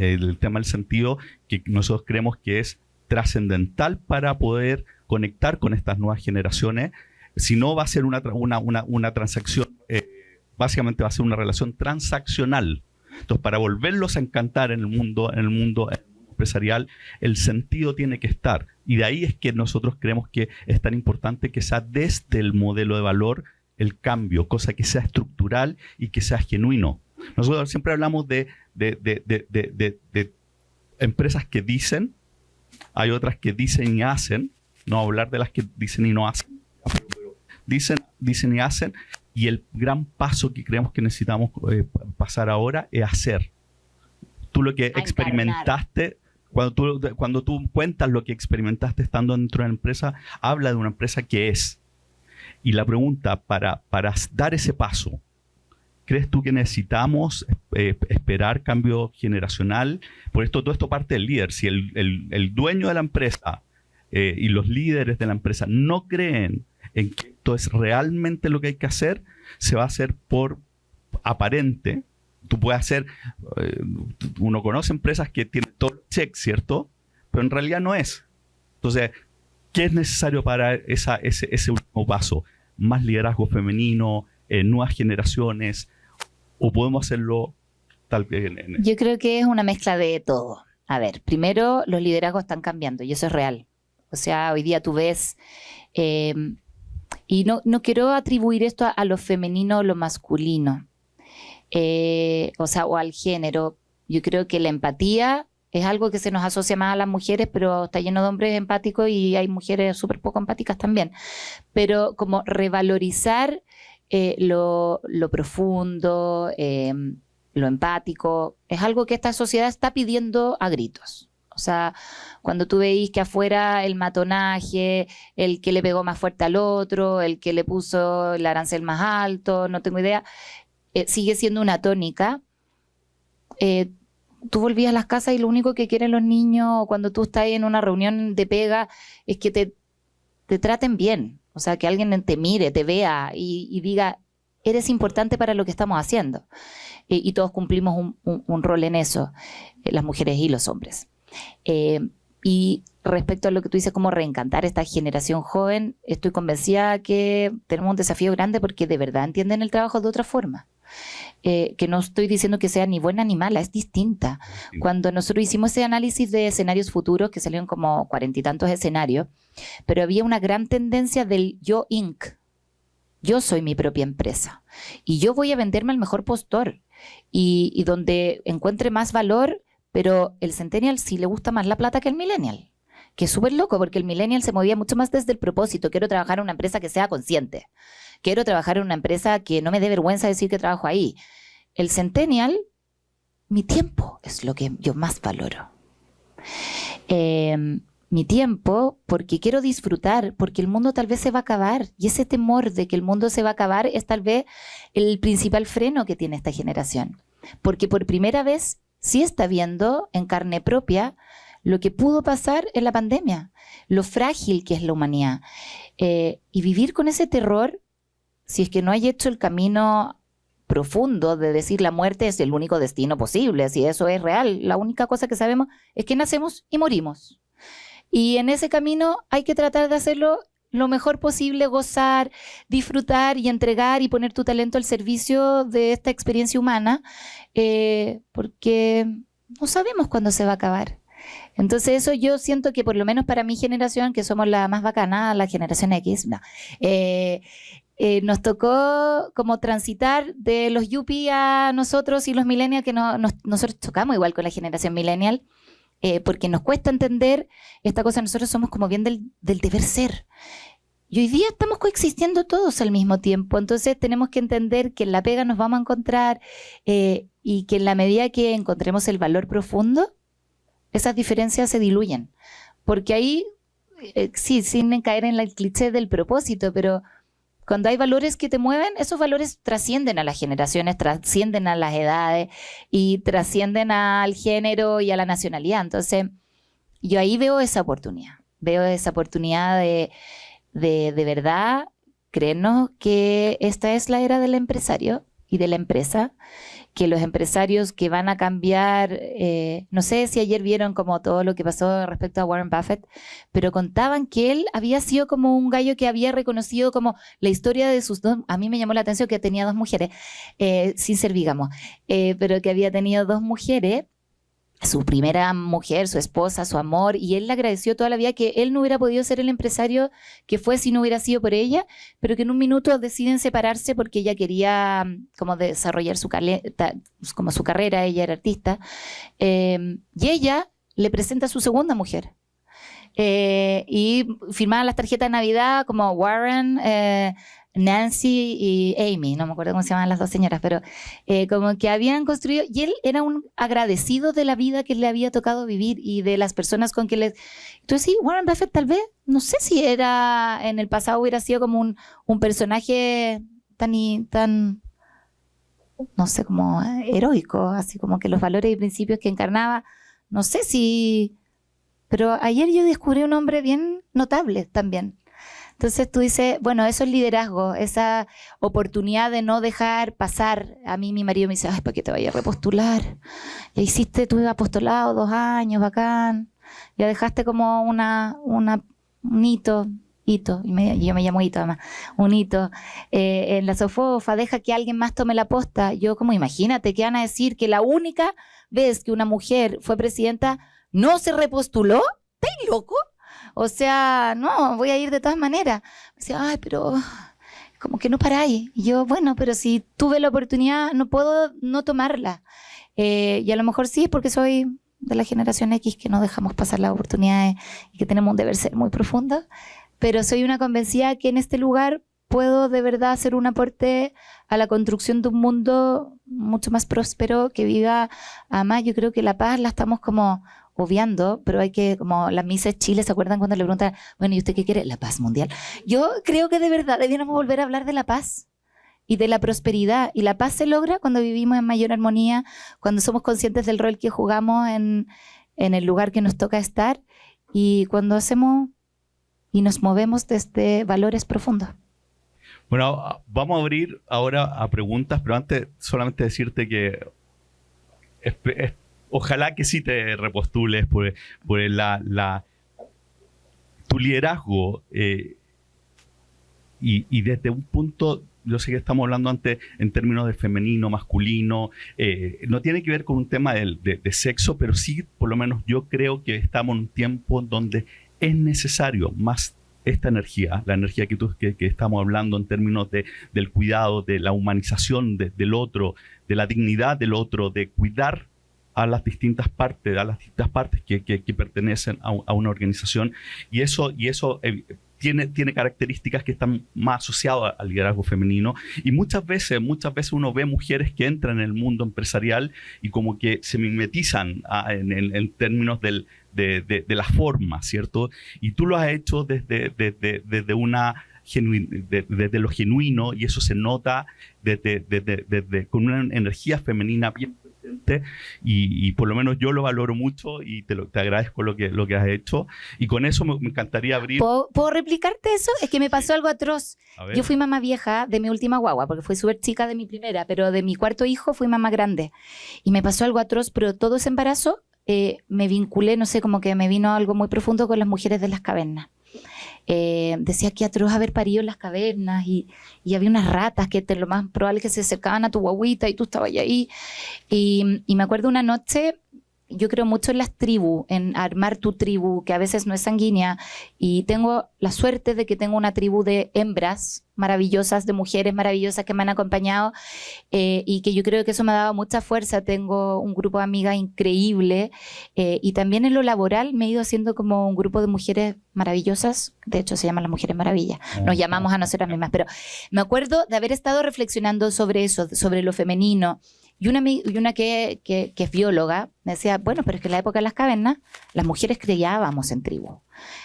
Speaker 2: El tema del sentido que nosotros creemos que es trascendental para poder conectar con estas nuevas generaciones. Si no, va a ser una transacción, básicamente va a ser una relación transaccional. Entonces, para volverlos a encantar en el mundo empresarial, el sentido tiene que estar. Y de ahí es que nosotros creemos que es tan importante que sea desde el modelo de valor el cambio, cosa que sea estructural y que sea genuino. Nosotros siempre hablamos de empresas que dicen, hay otras que dicen y hacen, no hablar de las que dicen y no hacen, dicen y hacen, y el gran paso que creemos que necesitamos pasar ahora es hacer. Tú lo que experimentaste, cuando tú cuentas lo que experimentaste estando dentro de la empresa, habla de una empresa que es. Y la pregunta, para dar ese paso, ¿crees tú que necesitamos esperar cambio generacional? Por esto, todo esto parte del líder. Si el dueño de la empresa y los líderes de la empresa no creen en que esto es realmente lo que hay que hacer, se va a hacer por aparente. Tú puedes hacer, uno conoce empresas que tienen todo el check, ¿cierto? Pero en realidad no es. Entonces, ¿qué es necesario para ese último paso? ¿Más liderazgo femenino, nuevas generaciones? ¿O podemos hacerlo tal vez?
Speaker 3: Yo creo que es una mezcla de todo. A ver, primero, los liderazgos están cambiando y eso es real. O sea, hoy día tú ves... y no quiero atribuir esto a lo femenino o lo masculino. O sea, o al género. Yo creo que la empatía es algo que se nos asocia más a las mujeres, pero está lleno de hombres empáticos y hay mujeres súper poco empáticas también. Pero como revalorizar lo profundo, lo empático, es algo que esta sociedad está pidiendo a gritos. O sea, cuando tú veis que afuera el matonaje, el que le pegó más fuerte al otro, el que le puso el arancel más alto, no tengo idea, sigue siendo una tónica. Tú volvías a las casas y lo único que quieren los niños cuando tú estás en una reunión de pega es que te traten bien. O sea, que alguien te mire, te vea y diga, eres importante para lo que estamos haciendo. Y todos cumplimos un rol en eso, las mujeres y los hombres. Y respecto a lo que tú dices, cómo reencantar esta generación joven, estoy convencida que tenemos un desafío grande porque de verdad entienden el trabajo de otra forma. Que no estoy diciendo que sea ni buena ni mala, es distinta. Cuando nosotros hicimos ese análisis de escenarios futuros, que salieron como 40 y tantos escenarios, pero había una gran tendencia del yo Inc. Yo soy mi propia empresa y yo voy a venderme al mejor postor y donde encuentre más valor, pero el centennial sí le gusta más la plata que el millennial, que es súper loco porque el millennial se movía mucho más desde el propósito. Quiero trabajar en una empresa que sea consciente. Quiero trabajar en una empresa que no me dé vergüenza decir que trabajo ahí. El centennial, mi tiempo es lo que yo más valoro. Mi tiempo porque quiero disfrutar, porque el mundo tal vez se va a acabar. Y ese temor de que el mundo se va a acabar es tal vez el principal freno que tiene esta generación. Porque por primera vez sí está viendo en carne propia lo que pudo pasar en la pandemia, lo frágil que es la humanidad. Y vivir con ese terror, si es que no hay hecho el camino profundo de decir la muerte es el único destino posible, si eso es real, la única cosa que sabemos es que nacemos y morimos. Y en ese camino hay que tratar de hacerlo lo mejor posible, gozar, disfrutar y entregar y poner tu talento al servicio de esta experiencia humana, porque no sabemos cuándo se va a acabar. Entonces eso yo siento que por lo menos para mi generación, que somos la más bacana, la generación X, no, nos tocó como transitar de los yuppie a nosotros y los millennials, que nosotros chocamos igual con la generación millennial, porque nos cuesta entender esta cosa. Nosotros somos como bien del deber ser. Y hoy día estamos coexistiendo todos al mismo tiempo. Entonces tenemos que entender que en la pega nos vamos a encontrar y que en la medida que encontremos el valor profundo, esas diferencias se diluyen. Porque ahí, sí, sin caer en el cliché del propósito, pero cuando hay valores que te mueven, esos valores trascienden a las generaciones, trascienden a las edades y trascienden al género y a la nacionalidad. Entonces, yo ahí veo esa oportunidad. Veo esa oportunidad de verdad creernos que esta es la era del empresario y de la empresa, que los empresarios que van a cambiar, no sé si ayer vieron como todo lo que pasó respecto a Warren Buffett, pero contaban que él había sido como un gallo que había reconocido como la historia de sus dos, a mí me llamó la atención que tenía dos mujeres, sin ser bigamo, pero que había tenido dos mujeres su primera mujer, su esposa, su amor, y él le agradeció toda la vida que él no hubiera podido ser el empresario que fue si no hubiera sido por ella, pero que en un minuto deciden separarse porque ella quería como desarrollar como su carrera, ella era artista, y ella le presenta a su segunda mujer. Y firmaban las tarjetas de Navidad como Warren, Nancy y Amy, no me acuerdo cómo se llamaban las dos señoras, pero como que habían construido, y él era un agradecido de la vida que le había tocado vivir y de las personas con que le... Entonces sí, Warren Buffett tal vez, no sé si era en el pasado hubiera sido como un personaje tan, no sé, como heroico, así como que los valores y principios que encarnaba, no sé si... Pero ayer yo descubrí un hombre bien notable también. Entonces tú dices, bueno, eso es liderazgo, esa oportunidad de no dejar pasar. A mí mi marido me dice, ay, ¿para qué te vayas a repostular? Ya hiciste tu apostolado 2 años, bacán. Ya dejaste como un hito, yo me llamo hito además, un hito en la SOFOFA, deja que alguien más tome la posta. Yo como, imagínate, ¿qué van a decir? Que la única vez que una mujer fue presidenta no se repostuló. ¿Estás loco? O sea, no, voy a ir de todas maneras. Me decía, ay, pero como que no paráis. Y yo, bueno, pero si tuve la oportunidad, no puedo no tomarla. Y a lo mejor sí, porque soy de la generación X, que no dejamos pasar las oportunidades y que tenemos un deber ser muy profundo. Pero soy una convencida que en este lugar puedo de verdad hacer un aporte a la construcción de un mundo mucho más próspero, que viva. Además, yo creo que la paz la estamos como obviando, pero hay que, como las Misses Chile, ¿se acuerdan cuando le preguntan, bueno, ¿y usted qué quiere? La paz mundial. Yo creo que de verdad debiéramos volver a hablar de la paz y de la prosperidad. Y la paz se logra cuando vivimos en mayor armonía, cuando somos conscientes del rol que jugamos en el lugar que nos toca estar y cuando hacemos y nos movemos desde valores profundos.
Speaker 2: Bueno, vamos a abrir ahora a preguntas, pero antes solamente decirte que ojalá que sí te repostules por tu liderazgo y desde un punto, yo sé que estamos hablando antes en términos de femenino, masculino, no tiene que ver con un tema de sexo, pero sí, por lo menos yo creo que estamos en un tiempo donde es necesario más esta energía, la energía que estamos hablando en términos del cuidado, de la humanización del otro, de la dignidad del otro, de cuidar a las distintas partes que pertenecen a una organización, y eso tiene características que están más asociadas al liderazgo femenino, y muchas veces uno ve mujeres que entran en el mundo empresarial y como que se mimetizan en términos de la forma, ¿cierto? Y tú lo has hecho desde lo genuino, y eso se nota con una energía femenina bien presente, y por lo menos yo lo valoro mucho y te agradezco lo que has hecho, y con eso me encantaría abrir.
Speaker 3: ¿Puedo replicarte eso? Es que me pasó algo atroz.
Speaker 2: A ver.
Speaker 3: Yo fui mamá vieja de mi última guagua, porque fui súper chica de mi primera, pero de mi cuarto hijo fui mamá grande, y me pasó algo atroz, pero todo ese embarazo me vinculé, no sé, como que me vino algo muy profundo con las mujeres de las cavernas. Decía que atroz haber parido en las cavernas y había unas ratas que lo más probable es que se acercaban a tu guaguita y tú estabas ahí. Y me acuerdo una noche, yo creo mucho en las tribus, en armar tu tribu, que a veces no es sanguínea, y tengo la suerte de que tengo una tribu de hembras maravillosas, de mujeres maravillosas que me han acompañado, y que yo creo que eso me ha dado mucha fuerza. Tengo un grupo de amigas increíble, y también en lo laboral me he ido haciendo como un grupo de mujeres maravillosas, de hecho se llaman las Mujeres Maravillas, nos llamamos a nosotras mismas, pero me acuerdo de haber estado reflexionando sobre eso, sobre lo femenino. Y una que es bióloga me decía, bueno, pero es que en la época de las cavernas las mujeres criábamos en tribu.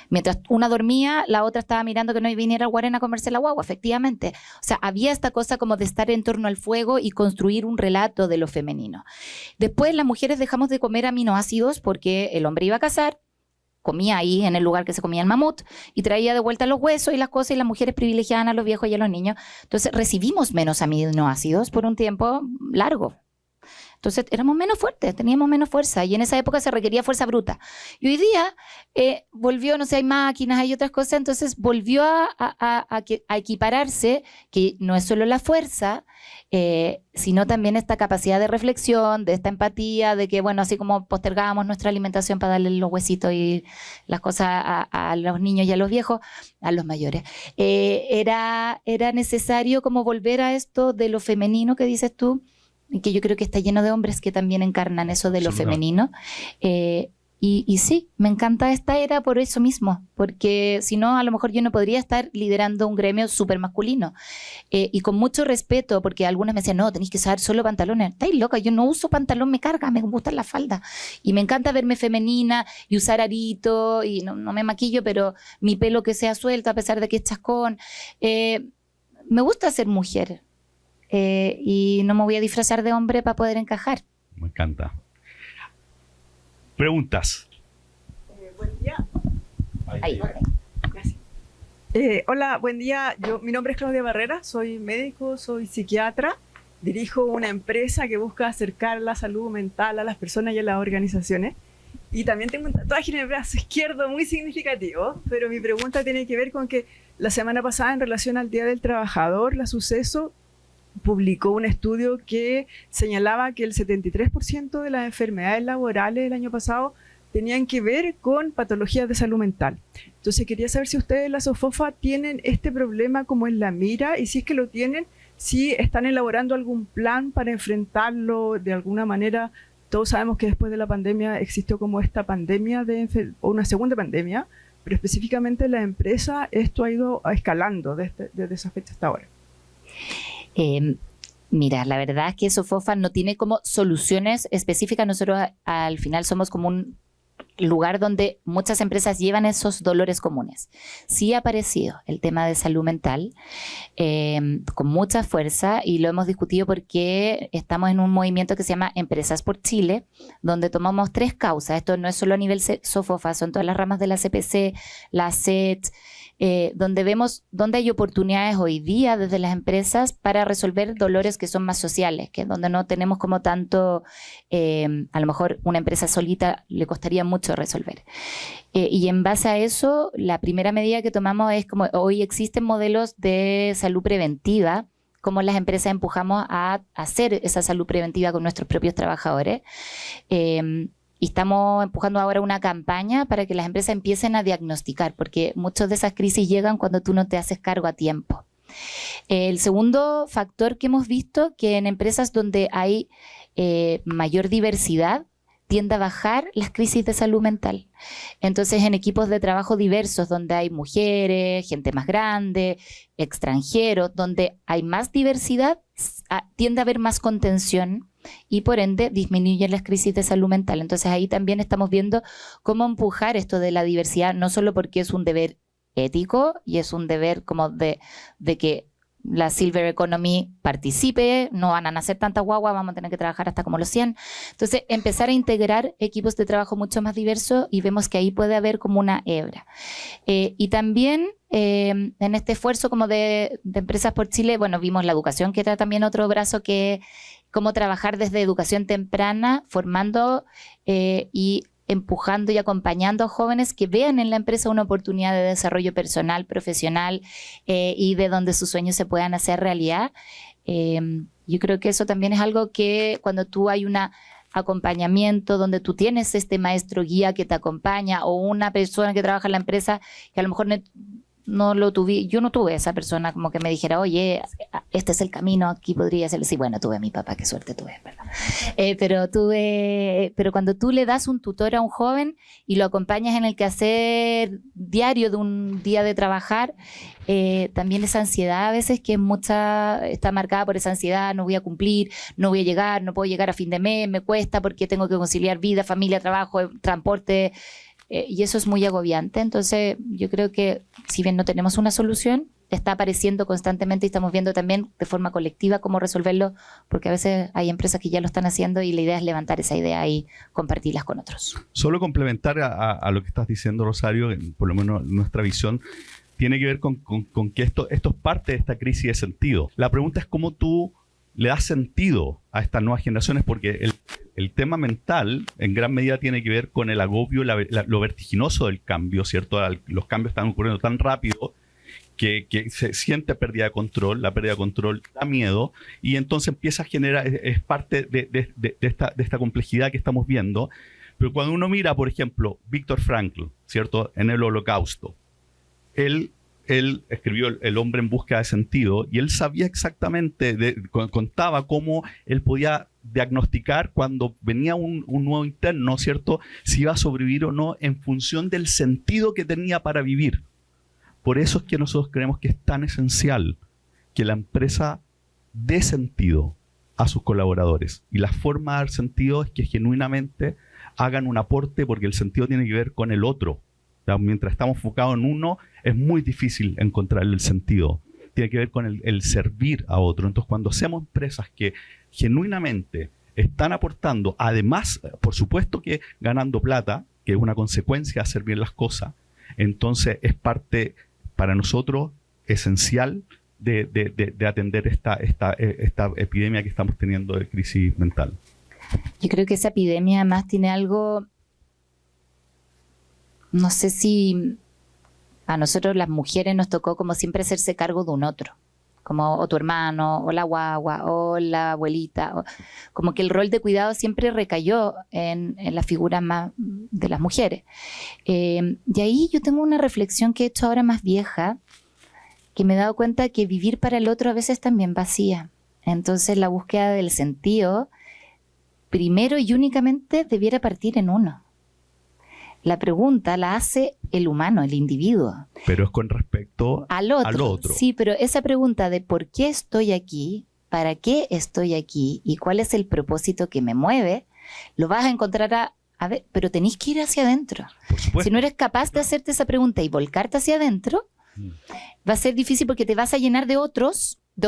Speaker 3: Mientras una dormía, la otra estaba mirando que no viniera el guarén a comerse la guagua, efectivamente. O sea, había esta cosa como de estar en torno al fuego y construir un relato de lo femenino. Después las mujeres dejamos de comer aminoácidos porque el hombre iba a cazar, comía ahí en el lugar que se comía el mamut y traía de vuelta los huesos y las cosas, y las mujeres privilegiaban a los viejos y a los niños. Entonces recibimos menos aminoácidos por un tiempo largo. Entonces éramos menos fuertes, teníamos menos fuerza y en esa época se requería fuerza bruta. Y hoy día volvió, no sé, hay máquinas, hay otras cosas, entonces volvió a equipararse, que no es solo la fuerza, sino también esta capacidad de reflexión, de esta empatía, de que, bueno, así como postergábamos nuestra alimentación para darle los huesitos y las cosas a los niños y a los viejos, a los mayores, era necesario como volver a esto de lo femenino que dices tú, y que yo creo que está lleno de hombres que también encarnan eso de lo femenino. Y sí, me encanta esta era por eso mismo, porque si no, a lo mejor yo no podría estar liderando un gremio súper masculino. Y con mucho respeto, porque algunas me decían, no, tenéis que usar solo pantalones. Estáis loca, yo no uso pantalón, me carga, me gustan las faldas. Y me encanta verme femenina y usar arito, y no me maquillo, pero mi pelo que sea suelto, a pesar de que es chascón. Me gusta ser mujer. Y no me voy a disfrazar de hombre para poder encajar.
Speaker 2: Me encanta. Preguntas.
Speaker 4: Buen día.
Speaker 3: Ahí.
Speaker 4: Gracias. Hola, buen día. Mi nombre es Claudia Barrera, soy médico, soy psiquiatra. Dirijo una empresa que busca acercar la salud mental a las personas y a las organizaciones. Y también tengo un tatuaje en el brazo izquierdo muy significativo, pero mi pregunta tiene que ver con que la semana pasada, en relación al Día del Trabajador, la Suceso publicó un estudio que señalaba que el 73% de las enfermedades laborales del año pasado tenían que ver con patologías de salud mental. Entonces quería saber si ustedes en la SOFOFA tienen este problema como en la mira, y si es que lo tienen, si están elaborando algún plan para enfrentarlo de alguna manera. Todos sabemos que después de la pandemia existió como esta pandemia o una segunda pandemia, pero específicamente en la empresa esto ha ido escalando desde esa fecha hasta ahora.
Speaker 3: Mira, la verdad es que SOFOFA no tiene como soluciones específicas. Nosotros al final somos como un lugar donde muchas empresas llevan esos dolores comunes. Sí ha aparecido el tema de salud mental con mucha fuerza, y lo hemos discutido porque estamos en un movimiento que se llama Empresas por Chile, donde tomamos 3 causas. Esto no es solo a nivel SOFOFA, son todas las ramas de la CPC, la SET, donde vemos dónde hay oportunidades hoy día desde las empresas para resolver dolores que son más sociales, que donde no tenemos como tanto, a lo mejor una empresa solita le costaría mucho resolver. Y en base a eso, la primera medida que tomamos es como hoy existen modelos de salud preventiva, cómo las empresas empujamos a hacer esa salud preventiva con nuestros propios trabajadores. Y estamos empujando ahora una campaña para que las empresas empiecen a diagnosticar, porque muchas de esas crisis llegan cuando tú no te haces cargo a tiempo. El segundo factor que hemos visto, que en empresas donde hay mayor diversidad, tiende a bajar las crisis de salud mental. Entonces, en equipos de trabajo diversos, donde hay mujeres, gente más grande, extranjeros, donde hay más diversidad, tiende a haber más contención y por ende disminuyen las crisis de salud mental. Entonces ahí también estamos viendo cómo empujar esto de la diversidad, no solo porque es un deber ético y es un deber como de que la Silver Economy participe, no van a nacer tantas guaguas, vamos a tener que trabajar hasta como los 100. Entonces empezar a integrar equipos de trabajo mucho más diversos, y vemos que ahí puede haber como una hebra. Y también en este esfuerzo como de Empresas por Chile, bueno, vimos la educación, que era también otro brazo, que cómo trabajar desde educación temprana, formando y empujando y acompañando a jóvenes que vean en la empresa una oportunidad de desarrollo personal, profesional, y de donde sus sueños se puedan hacer realidad. Yo creo que eso también es algo que cuando tú hay un acompañamiento, donde tú tienes este maestro guía que te acompaña, o una persona que trabaja en la empresa que a lo mejor no lo tuve, yo no tuve esa persona como que me dijera, oye, este es el camino, aquí podría ser. Sí, bueno, tuve a mi papá, qué suerte tuve, ¿verdad? Pero cuando tú le das un tutor a un joven y lo acompañas en el quehacer diario de un día de trabajar, también esa ansiedad a veces, que está marcada por esa ansiedad, no voy a cumplir, no voy a llegar, no puedo llegar a fin de mes, me cuesta porque tengo que conciliar vida, familia, trabajo, transporte, y eso es muy agobiante. Entonces yo creo que si bien no tenemos una solución, está apareciendo constantemente y estamos viendo también de forma colectiva cómo resolverlo, porque a veces hay empresas que ya lo están haciendo y la idea es levantar esa idea y compartirlas con otros.
Speaker 2: Solo complementar a lo que estás diciendo, Rosario, por lo menos nuestra visión tiene que ver con que esto es parte de esta crisis de sentido. La pregunta es cómo tú le da sentido a estas nuevas generaciones, porque el tema mental en gran medida tiene que ver con el agobio, lo vertiginoso del cambio, ¿cierto? Los cambios están ocurriendo tan rápido que se siente pérdida de control, la pérdida de control da miedo, y entonces empieza a generar, es parte de esta complejidad que estamos viendo. Pero cuando uno mira, por ejemplo, Viktor Frankl, ¿cierto? En el Holocausto, él escribió El hombre en busca de sentido, y él sabía exactamente, contaba cómo él podía diagnosticar cuando venía un nuevo interno, ¿cierto? Si iba a sobrevivir o no en función del sentido que tenía para vivir. Por eso es que nosotros creemos que es tan esencial que la empresa dé sentido a sus colaboradores. Y la forma de dar sentido es que genuinamente hagan un aporte, porque el sentido tiene que ver con el otro. O sea, mientras estamos enfocados en uno, es muy difícil encontrar el sentido. Tiene que ver con el servir a otro. Entonces, cuando hacemos empresas que genuinamente están aportando, además, por supuesto que ganando plata, que es una consecuencia de hacer bien las cosas, entonces es parte para nosotros esencial de atender esta epidemia que estamos teniendo de crisis mental.
Speaker 3: Yo creo que esa epidemia además tiene algo, no sé si a nosotros las mujeres nos tocó como siempre hacerse cargo de un otro, como o tu hermano, o la guagua, o la abuelita, como que el rol de cuidado siempre recayó en la figura más de las mujeres. Y ahí yo tengo una reflexión que he hecho ahora más vieja, que me he dado cuenta que vivir para el otro a veces también vacía. Entonces la búsqueda del sentido, primero y únicamente, debiera partir en uno. La pregunta la hace el humano, el individuo.
Speaker 2: Pero es con respecto
Speaker 3: al otro. Sí, pero esa pregunta de por qué estoy aquí, para qué estoy aquí y cuál es el propósito que me mueve, lo vas a encontrar a ver, pero tenés que ir hacia adentro.
Speaker 2: Por supuesto.
Speaker 3: Si no eres capaz de hacerte esa pregunta y volcarte hacia adentro, va a ser difícil, porque te vas a llenar de otros, de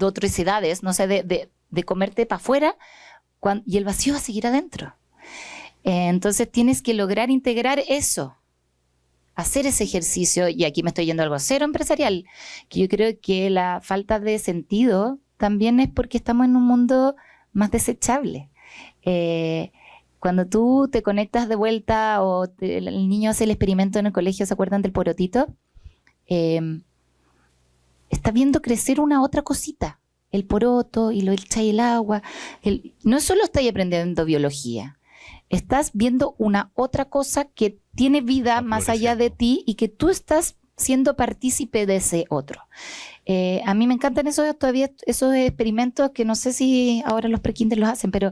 Speaker 3: otras edades, no sé, de comerte para afuera, y el vacío va a seguir adentro. Entonces tienes que lograr integrar eso, hacer ese ejercicio, y aquí me estoy yendo a algo cero empresarial, que yo creo que la falta de sentido también es porque estamos en un mundo más desechable. Cuando tú te conectas de vuelta, o el niño hace el experimento en el colegio, ¿se acuerdan del porotito? Está viendo crecer una otra cosita, el poroto, y lo echa y el agua. No solo estás aprendiendo biología, estás viendo una otra cosa que tiene vida más allá de ti, y que tú estás siendo partícipe de ese otro. A mí me encantan esos experimentos, que no sé si ahora los pre-kinder los hacen, pero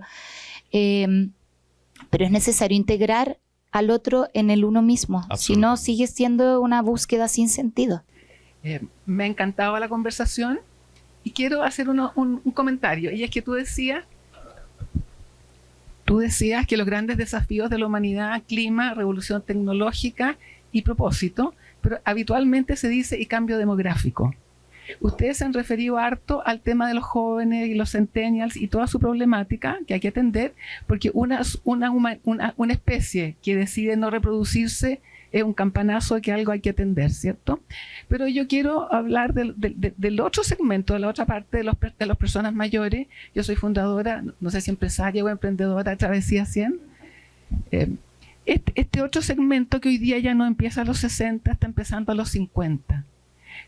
Speaker 3: es necesario integrar al otro en el uno mismo. Si no, sigue siendo una búsqueda sin sentido.
Speaker 5: Me ha encantado la conversación, y quiero hacer un comentario, y es que tú decías que los grandes desafíos de la humanidad, clima, revolución tecnológica y propósito, pero habitualmente se dice y cambio demográfico. Ustedes se han referido harto al tema de los jóvenes y los centennials y toda su problemática que hay que atender, porque una especie que decide no reproducirse es un campanazo de que algo hay que atender, ¿cierto? Pero yo quiero hablar del otro segmento, de la otra parte de las personas mayores. Yo soy fundadora, no sé si empresaria o emprendedora, de Travesía 100. Este otro segmento que hoy día ya no empieza a los 60, está empezando a los 50.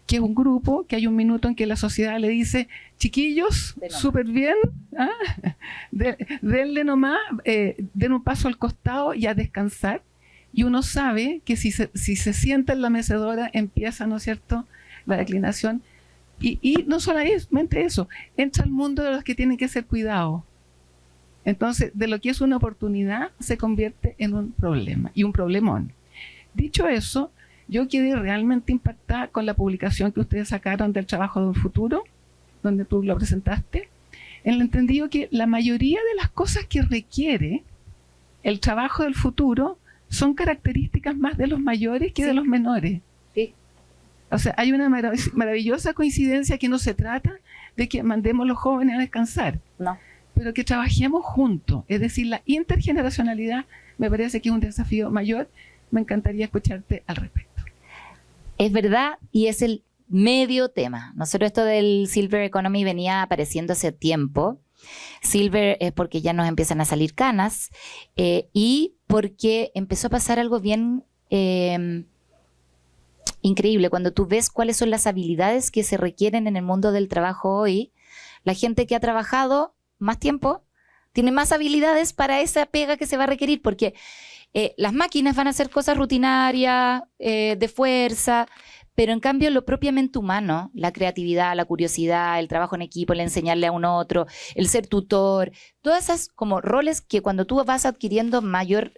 Speaker 5: Que es un grupo que hay un minuto en que la sociedad le dice: chiquillos, súper bien, denle nomás, den un paso al costado y a descansar. Y uno sabe que si se sienta en la mecedora, empieza, ¿no es cierto?, la declinación. Y no solamente eso, entra al mundo de los que tienen que ser cuidados. Entonces, de lo que es una oportunidad, se convierte en un problema, y un problemón. Dicho eso, yo quedé realmente impactada con la publicación que ustedes sacaron del trabajo de un futuro, donde tú lo presentaste, en el entendido que la mayoría de las cosas que requiere el trabajo del futuro son características más de los mayores que de los menores.
Speaker 3: Sí.
Speaker 5: O sea, hay una maravillosa coincidencia, que no se trata de que mandemos a los jóvenes a descansar,
Speaker 3: No.
Speaker 5: pero que trabajemos juntos. Es decir, la intergeneracionalidad me parece que es un desafío mayor. Me encantaría escucharte al respecto.
Speaker 3: Es verdad, y es medio tema. Nosotros esto del Silver Economy venía apareciendo hace tiempo. Silver es porque ya nos empiezan a salir canas y porque empezó a pasar algo bien increíble. Cuando tú ves cuáles son las habilidades que se requieren en el mundo del trabajo hoy, la gente que ha trabajado más tiempo tiene más habilidades para esa pega que se va a requerir, porque las máquinas van a hacer cosas rutinarias, de fuerza, pero en cambio lo propiamente humano, la creatividad, la curiosidad, el trabajo en equipo, el enseñarle a un otro, el ser tutor, todas esas como roles que cuando tú vas adquiriendo mayor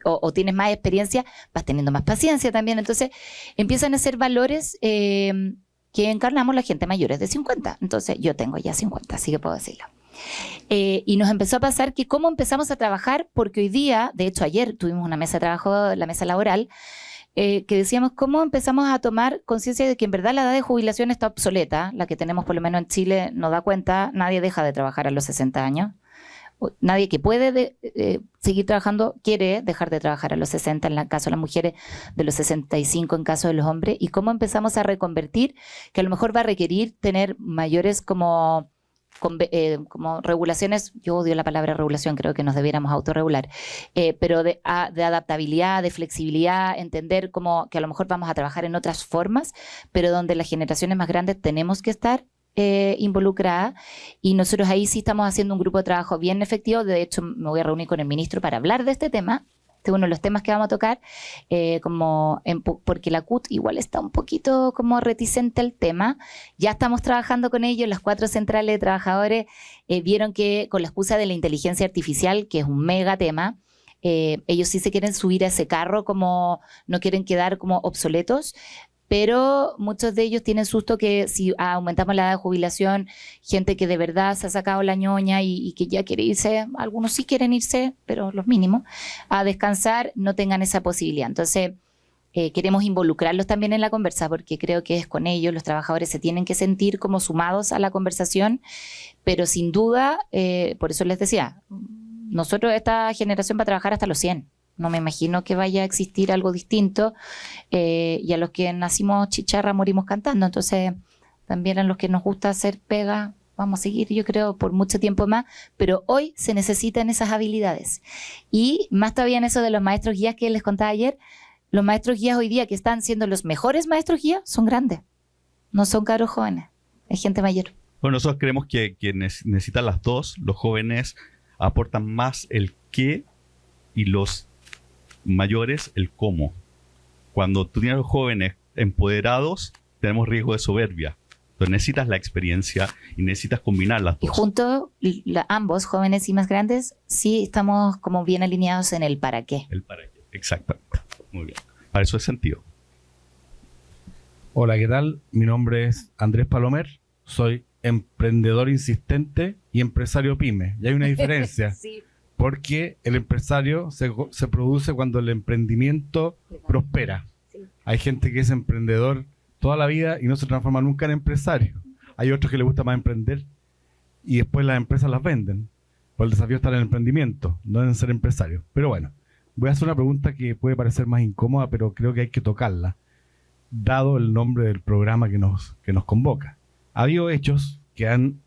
Speaker 3: o tienes más experiencia, vas teniendo más paciencia también. Entonces empiezan a ser valores que encarnamos la gente mayores de 50. Entonces yo tengo ya 50, así que puedo decirlo. Y nos empezó a pasar que cómo empezamos a trabajar, porque hoy día, de hecho ayer tuvimos una mesa de trabajo, la mesa laboral, que decíamos cómo empezamos a tomar conciencia de que en verdad la edad de jubilación está obsoleta, la que tenemos por lo menos en Chile nos da cuenta, nadie deja de trabajar a los 60 años. Nadie que puede seguir trabajando quiere dejar de trabajar a los 60, en el caso de las mujeres, de los 65 en caso de los hombres, y cómo empezamos a reconvertir, que a lo mejor va a requerir tener mayores como regulaciones. Yo odio la palabra regulación, creo que nos debiéramos autorregular, pero de adaptabilidad, de flexibilidad, entender como que a lo mejor vamos a trabajar en otras formas, pero donde las generaciones más grandes tenemos que estar involucrada, y nosotros ahí sí estamos haciendo un grupo de trabajo bien efectivo. De hecho me voy a reunir con el ministro para hablar de este tema. Este es uno de los temas que vamos a tocar, porque la CUT igual está un poquito como reticente al tema. Ya estamos trabajando con ellos, las 4 centrales de trabajadores vieron que con la excusa de la inteligencia artificial, que es un mega tema, ellos sí se quieren subir a ese carro, como no quieren quedar como obsoletos. Pero muchos de ellos tienen susto que si aumentamos la edad de jubilación, gente que de verdad se ha sacado la ñoña y que ya quiere irse, algunos sí quieren irse, pero los mínimos, a descansar, no tengan esa posibilidad. Entonces, queremos involucrarlos también en la conversa, porque creo que es con ellos, los trabajadores se tienen que sentir como sumados a la conversación, pero sin duda, por eso les decía, nosotros esta generación va a trabajar hasta los 100. No me imagino que vaya a existir algo distinto, y a los que nacimos chicharra morimos cantando. Entonces también a los que nos gusta hacer pega vamos a seguir, yo creo, por mucho tiempo más, pero hoy se necesitan esas habilidades. Y más todavía en eso de los maestros guías que les contaba ayer, los maestros guías hoy día que están siendo los mejores maestros guías son grandes, no son cabros jóvenes, es gente mayor.
Speaker 2: Bueno, nosotros creemos que necesitan las dos. Los jóvenes aportan más el qué y los mayores el cómo. Cuando tú tienes a los jóvenes empoderados, tenemos riesgo de soberbia. Entonces necesitas la experiencia y necesitas combinar las dos.
Speaker 3: Y juntos, ambos, jóvenes y más grandes, sí estamos como bien alineados en el para qué.
Speaker 2: El para qué, exactamente. Muy bien. Para eso es sentido.
Speaker 6: Hola, ¿qué tal? Mi nombre es Andrés Palomer. Soy emprendedor insistente y empresario pyme. Y hay una diferencia.
Speaker 3: Sí.
Speaker 6: Porque el empresario se produce cuando el emprendimiento prospera.
Speaker 3: Sí.
Speaker 6: Hay gente que es emprendedor toda la vida y no se transforma nunca en empresario. Hay otros que les gusta más emprender y después las empresas las venden. Pues el desafío está en el emprendimiento, no en ser empresario. Pero bueno, voy a hacer una pregunta que puede parecer más incómoda, pero creo que hay que tocarla, dado el nombre del programa que nos convoca. Ha habido hechos que han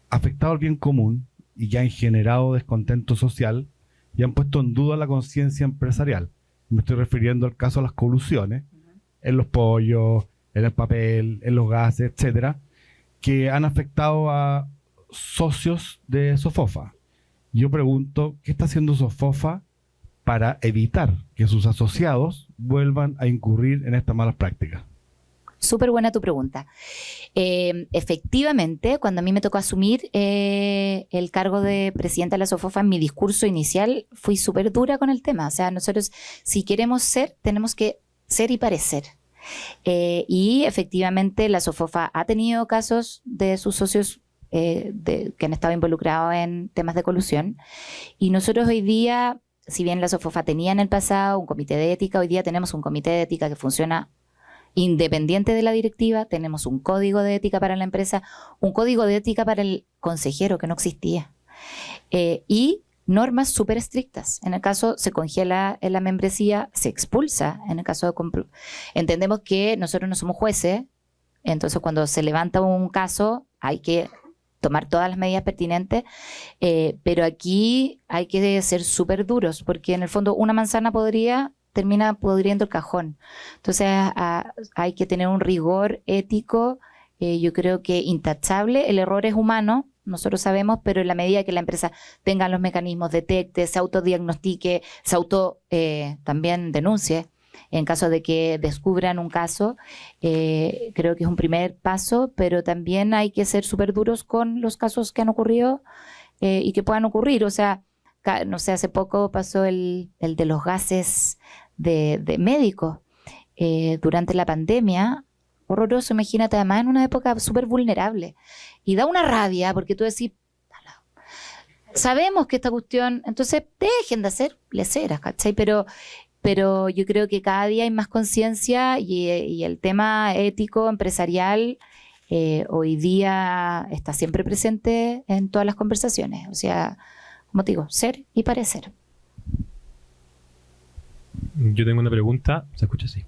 Speaker 6: afectado al bien común y que han generado descontento social y han puesto en duda la conciencia empresarial. Me estoy refiriendo al caso de las colusiones, en los pollos, en el papel, en los gases, etcétera, que han afectado a socios de Sofofa. Yo pregunto, ¿qué está haciendo Sofofa para evitar que sus asociados vuelvan a incurrir en estas malas prácticas?
Speaker 3: Súper buena tu pregunta. Efectivamente, cuando a mí me tocó asumir el cargo de presidenta de la Sofofa, en mi discurso inicial fui súper dura con el tema. O sea, nosotros, si queremos ser, tenemos que ser y parecer. Y efectivamente la Sofofa ha tenido casos de sus socios que han estado involucrados en temas de colusión. Y nosotros hoy día, si bien la Sofofa tenía en el pasado un comité de ética, hoy día tenemos un comité de ética que funciona independiente de la directiva, tenemos un código de ética para la empresa, un código de ética para el consejero que no existía. Y normas súper estrictas. En el caso se congela en la membresía, se expulsa. En el caso de entendemos que nosotros no somos jueces, entonces cuando se levanta un caso hay que tomar todas las medidas pertinentes, pero aquí hay que ser súper duros, porque en el fondo una manzana termina podriendo el cajón. Entonces hay que tener un rigor ético, yo creo que intachable. El error es humano, nosotros sabemos, pero en la medida que la empresa tenga los mecanismos, detecte, se autodiagnostique, también denuncie, en caso de que descubran un caso, creo que es un primer paso, pero también hay que ser súper duros con los casos que han ocurrido y que puedan ocurrir. O sea, no sé, hace poco pasó el de los gases de médicos durante la pandemia. Horroroso, imagínate, además en una época súper vulnerable. Y da una rabia porque tú decís, sabemos que esta cuestión, entonces dejen de hacer leceras, ¿cachai? Pero yo creo que cada día hay más conciencia y el tema ético, empresarial, hoy día está siempre presente en todas las conversaciones. O sea, como te digo, ser y parecer.
Speaker 7: Yo tengo una pregunta, ¿se escucha así?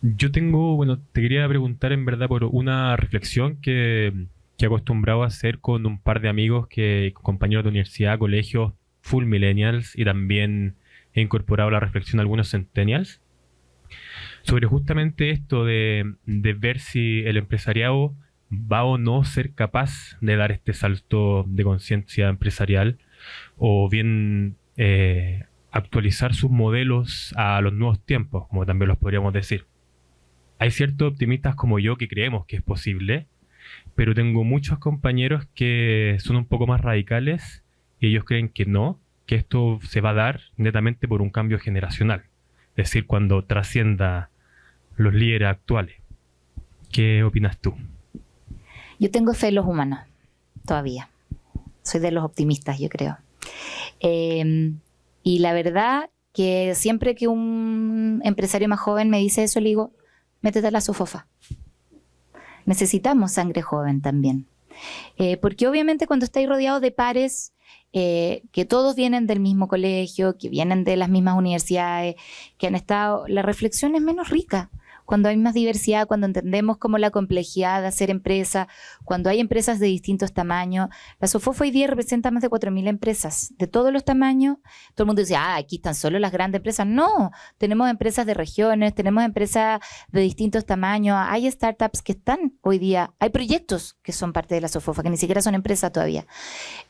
Speaker 7: Te quería preguntar en verdad por una reflexión que he acostumbrado a hacer con un par de amigos, compañeros de universidad, colegios, full millennials, y también he incorporado la reflexión a algunos centennials, sobre justamente esto de ver si el empresariado va o no ser capaz de dar este salto de conciencia empresarial, o bien actualizar sus modelos a los nuevos tiempos, como también los podríamos decir. Hay ciertos optimistas como yo que creemos que es posible, pero tengo muchos compañeros que son un poco más radicales y ellos creen que no, que esto se va a dar netamente por un cambio generacional, es decir, cuando trascienda los líderes actuales. ¿Qué opinas tú?
Speaker 3: Yo tengo fe en los humanos, todavía. Soy de los optimistas, yo creo. Y la verdad que siempre que un empresario más joven me dice eso, le digo, métete a la SOFOFA. Necesitamos sangre joven también. Porque obviamente cuando estáis rodeados de pares, que todos vienen del mismo colegio, que vienen de las mismas universidades, que han estado, la reflexión es menos rica. Cuando hay más diversidad, cuando entendemos como la complejidad de hacer empresa, cuando hay empresas de distintos tamaños. La SOFOFA hoy día representa más de 4.000 empresas, de todos los tamaños. Todo el mundo dice, aquí están solo las grandes empresas. No, tenemos empresas de regiones, tenemos empresas de distintos tamaños, hay startups que están hoy día, hay proyectos que son parte de la SOFOFA, que ni siquiera son empresas todavía.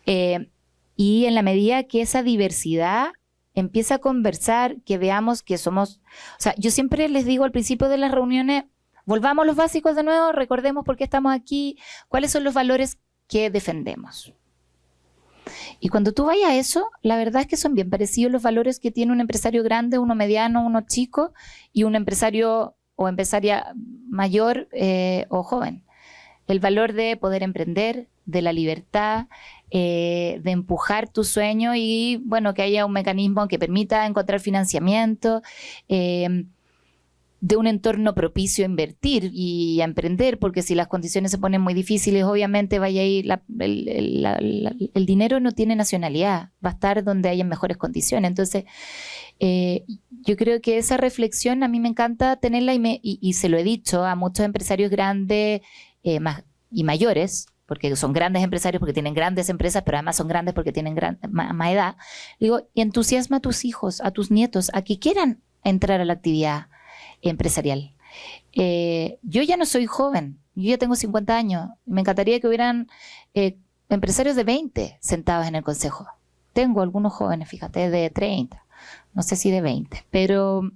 Speaker 3: Y en la medida que esa diversidad empieza a conversar, que veamos que somos... O sea, yo siempre les digo al principio de las reuniones, volvamos a los básicos de nuevo, recordemos por qué estamos aquí, cuáles son los valores que defendemos. Y cuando tú vayas a eso, la verdad es que son bien parecidos los valores que tiene un empresario grande, uno mediano, uno chico, y un empresario o empresaria mayor o joven. El valor de poder emprender, de la libertad, de empujar tu sueño y, bueno, que haya un mecanismo que permita encontrar financiamiento, de un entorno propicio a invertir y a emprender, porque si las condiciones se ponen muy difíciles, obviamente vaya a ir el dinero no tiene nacionalidad, va a estar donde haya mejores condiciones. Entonces, yo creo que esa reflexión a mí me encanta tenerla y se lo he dicho a muchos empresarios grandes y mayores, porque son grandes empresarios, porque tienen grandes empresas, pero además son grandes porque tienen más edad. Digo, y entusiasma a tus hijos, a tus nietos, a que quieran entrar a la actividad empresarial. Yo ya no soy joven, yo ya tengo 50 años. Me encantaría que hubieran empresarios de 20 sentados en el consejo. Tengo algunos jóvenes, fíjate, de 30, no sé si de 20, pero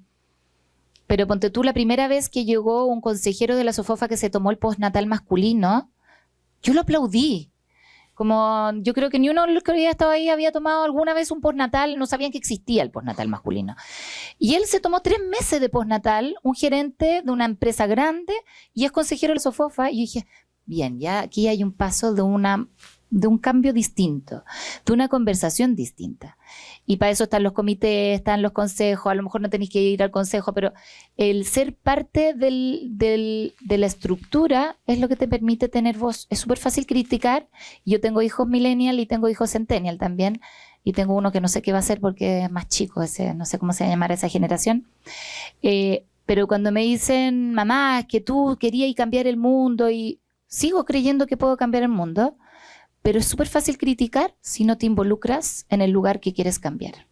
Speaker 3: ponte tú, la primera vez que llegó un consejero de la SOFOFA que se tomó el postnatal masculino, yo lo aplaudí. Como yo creo que ni uno de los que había estado ahí había tomado alguna vez un postnatal, no sabían que existía el postnatal masculino. Y él se tomó 3 meses de postnatal, un gerente de una empresa grande, y es consejero de la SOFOFA. Y yo dije, bien, ya aquí hay un paso de un cambio distinto, de una conversación distinta. Y para eso están los comités, están los consejos, a lo mejor no tenéis que ir al consejo, pero el ser parte de la estructura es lo que te permite tener voz. Es súper fácil criticar. Yo tengo hijos millennial y tengo hijos centennial también, y tengo uno que no sé qué va a hacer porque es más chico, ese, no sé cómo se va a llamar esa generación. Pero cuando me dicen, mamá, es que tú querías cambiar el mundo, y sigo creyendo que puedo cambiar el mundo, pero es súper fácil criticar si no te involucras en el lugar que quieres cambiar.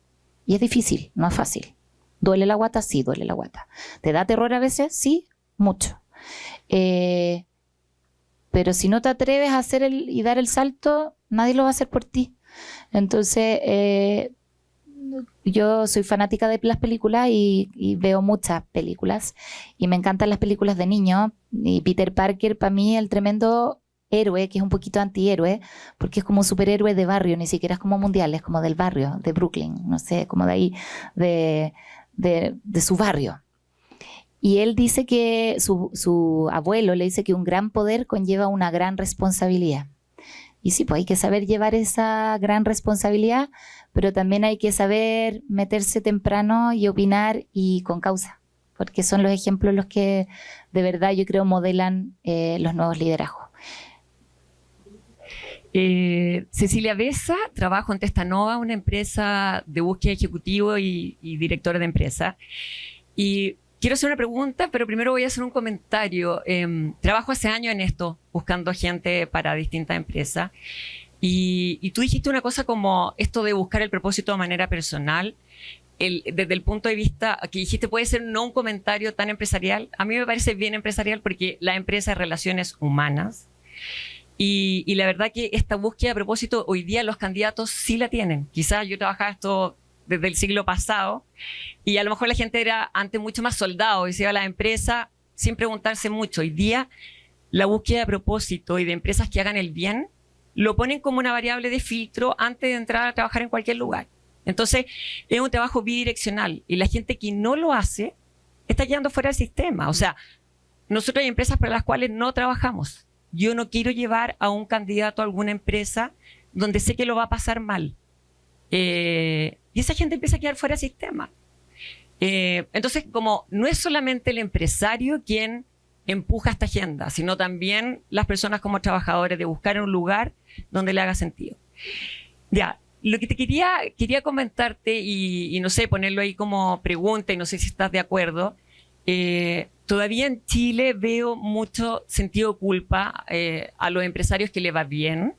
Speaker 3: Y es difícil, no es fácil. ¿Duele la guata? Sí, duele la guata. ¿Te da terror a veces? Sí, mucho. Pero si no te atreves a hacer y dar el salto, nadie lo va a hacer por ti. Entonces, yo soy fanática de las películas y veo muchas películas y me encantan las películas de niños, y Peter Parker para mí es el tremendo héroe, que es un poquito antihéroe, porque es como un superhéroe de barrio, ni siquiera es como mundial, es como del barrio, de Brooklyn, no sé, como de ahí, de su barrio. Y él dice que su abuelo le dice que un gran poder conlleva una gran responsabilidad. Y sí, pues hay que saber llevar esa gran responsabilidad, pero también hay que saber meterse temprano y opinar y con causa, porque son los ejemplos los que de verdad yo creo modelan los nuevos liderazgos.
Speaker 8: Cecilia Besa, trabajo en Testanova, una empresa de búsqueda ejecutivo y directora de empresa. Y quiero hacer una pregunta, pero primero voy a hacer un comentario. Trabajo hace años en esto, buscando gente para distintas empresas. Y tú dijiste una cosa como esto de buscar el propósito de manera personal. Desde el punto de vista que dijiste, puede ser no un comentario tan empresarial. A mí me parece bien empresarial porque la empresa es relaciones humanas. Y la verdad que esta búsqueda de propósito hoy día los candidatos sí la tienen. Quizás yo trabajaba esto desde el siglo pasado y a lo mejor la gente era antes mucho más soldado y se iba a la empresa sin preguntarse mucho. Hoy día la búsqueda de propósito y de empresas que hagan el bien lo ponen como una variable de filtro antes de entrar a trabajar en cualquier lugar. Entonces es un trabajo bidireccional y la gente que no lo hace está quedando fuera del sistema. O sea, nosotros hay empresas para las cuales no trabajamos. Yo no quiero llevar a un candidato a alguna empresa donde sé que lo va a pasar mal. Y esa gente empieza a quedar fuera del sistema. Entonces, como no es solamente el empresario quien empuja esta agenda, sino también las personas como trabajadores de buscar un lugar donde le haga sentido. Ya, lo que te quería comentarte y no sé, ponerlo ahí como pregunta y no sé si estás de acuerdo. Todavía en Chile veo mucho sentido de culpa a los empresarios que les va bien,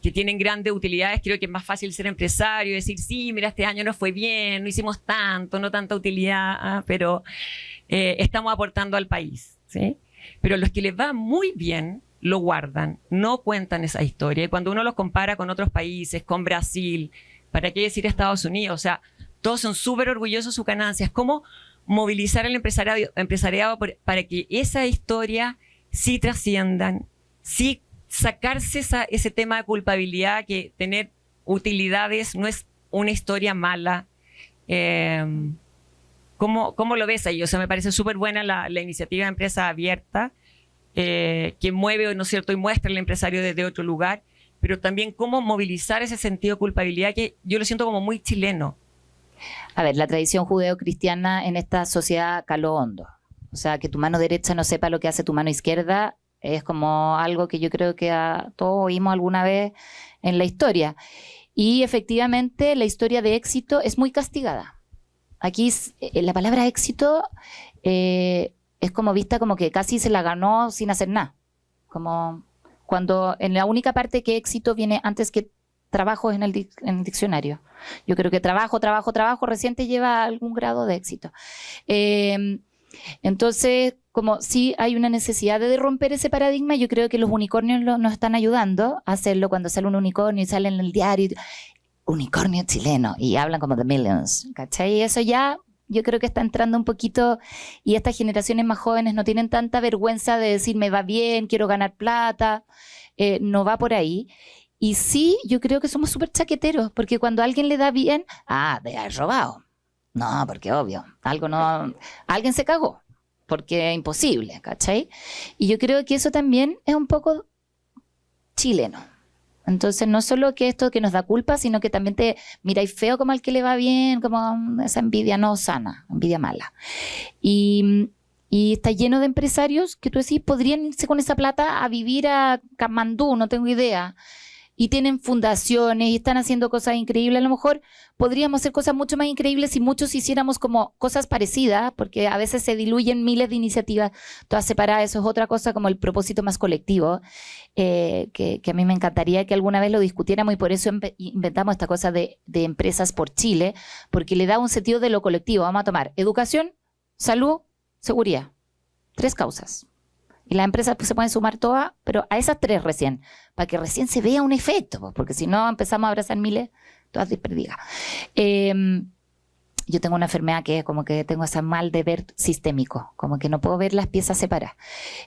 Speaker 8: que tienen grandes utilidades. Creo que es más fácil ser empresario y decir, sí, mira, este año no fue bien, no hicimos tanto, no tanta utilidad, pero estamos aportando al país, ¿sí? Pero los que les va muy bien lo guardan, no cuentan esa historia. Y cuando uno los compara con otros países, con Brasil, ¿para qué decir Estados Unidos? O sea, todos son súper orgullosos de sus ganancias. ¿Cómo movilizar al empresariado para que esa historia sí trasciendan, sí sacarse ese tema de culpabilidad, que tener utilidades no es una historia mala? ¿Cómo lo ves ahí? O sea, me parece súper buena la iniciativa de Empresa Abierta, que mueve, ¿no es cierto?, y muestra al empresario desde otro lugar, pero también cómo movilizar ese sentido de culpabilidad que yo lo siento como muy chileno.
Speaker 3: A ver, la tradición judeo-cristiana en esta sociedad caló hondo. O sea, que tu mano derecha no sepa lo que hace tu mano izquierda es como algo que yo creo que todos oímos alguna vez en la historia. Y efectivamente la historia de éxito es muy castigada. Aquí la palabra éxito es como vista como que casi se la ganó sin hacer nada. Como cuando en la única parte que éxito viene antes que trabajo en el diccionario. Yo creo que trabajo recién te lleva a algún grado de éxito. Entonces, como sí hay una necesidad de romper ese paradigma, yo creo que los unicornios nos están ayudando a hacerlo. Cuando sale un unicornio y sale en el diario, unicornio chileno, y hablan como de millions, ¿cachai? Y eso ya yo creo que está entrando un poquito, y estas generaciones más jóvenes no tienen tanta vergüenza de decir me va bien, quiero ganar plata, no va por ahí. Y sí, yo creo que somos súper chaqueteros, porque cuando a alguien le da bien, de haber robado. No, porque obvio, alguien se cagó, porque es imposible, ¿cachai? Y yo creo que eso también es un poco chileno. Entonces, no solo que esto que nos da culpa, sino que también te miráis feo como al que le va bien, como esa envidia no sana, envidia mala. Y está lleno de empresarios que tú decís, podrían irse con esa plata a vivir a Katmandú, no tengo idea. y tienen fundaciones y están haciendo cosas increíbles. A lo mejor podríamos hacer cosas mucho más increíbles si muchos hiciéramos como cosas parecidas, porque a veces se diluyen miles de iniciativas todas separadas. Eso es otra cosa, como el propósito más colectivo, que a mí me encantaría que alguna vez lo discutiéramos, y por eso inventamos esta cosa de Empresas por Chile, porque le da un sentido de lo colectivo. Vamos a tomar educación, salud, seguridad. 3 causas. Y las empresas pues, se pueden sumar todas, pero a esas 3 recién, para que recién se vea un efecto, porque si no empezamos a abrazar miles, todas desperdigadas. Yo tengo una enfermedad que es como que tengo ese mal de ver sistémico, como que no puedo ver las piezas separadas.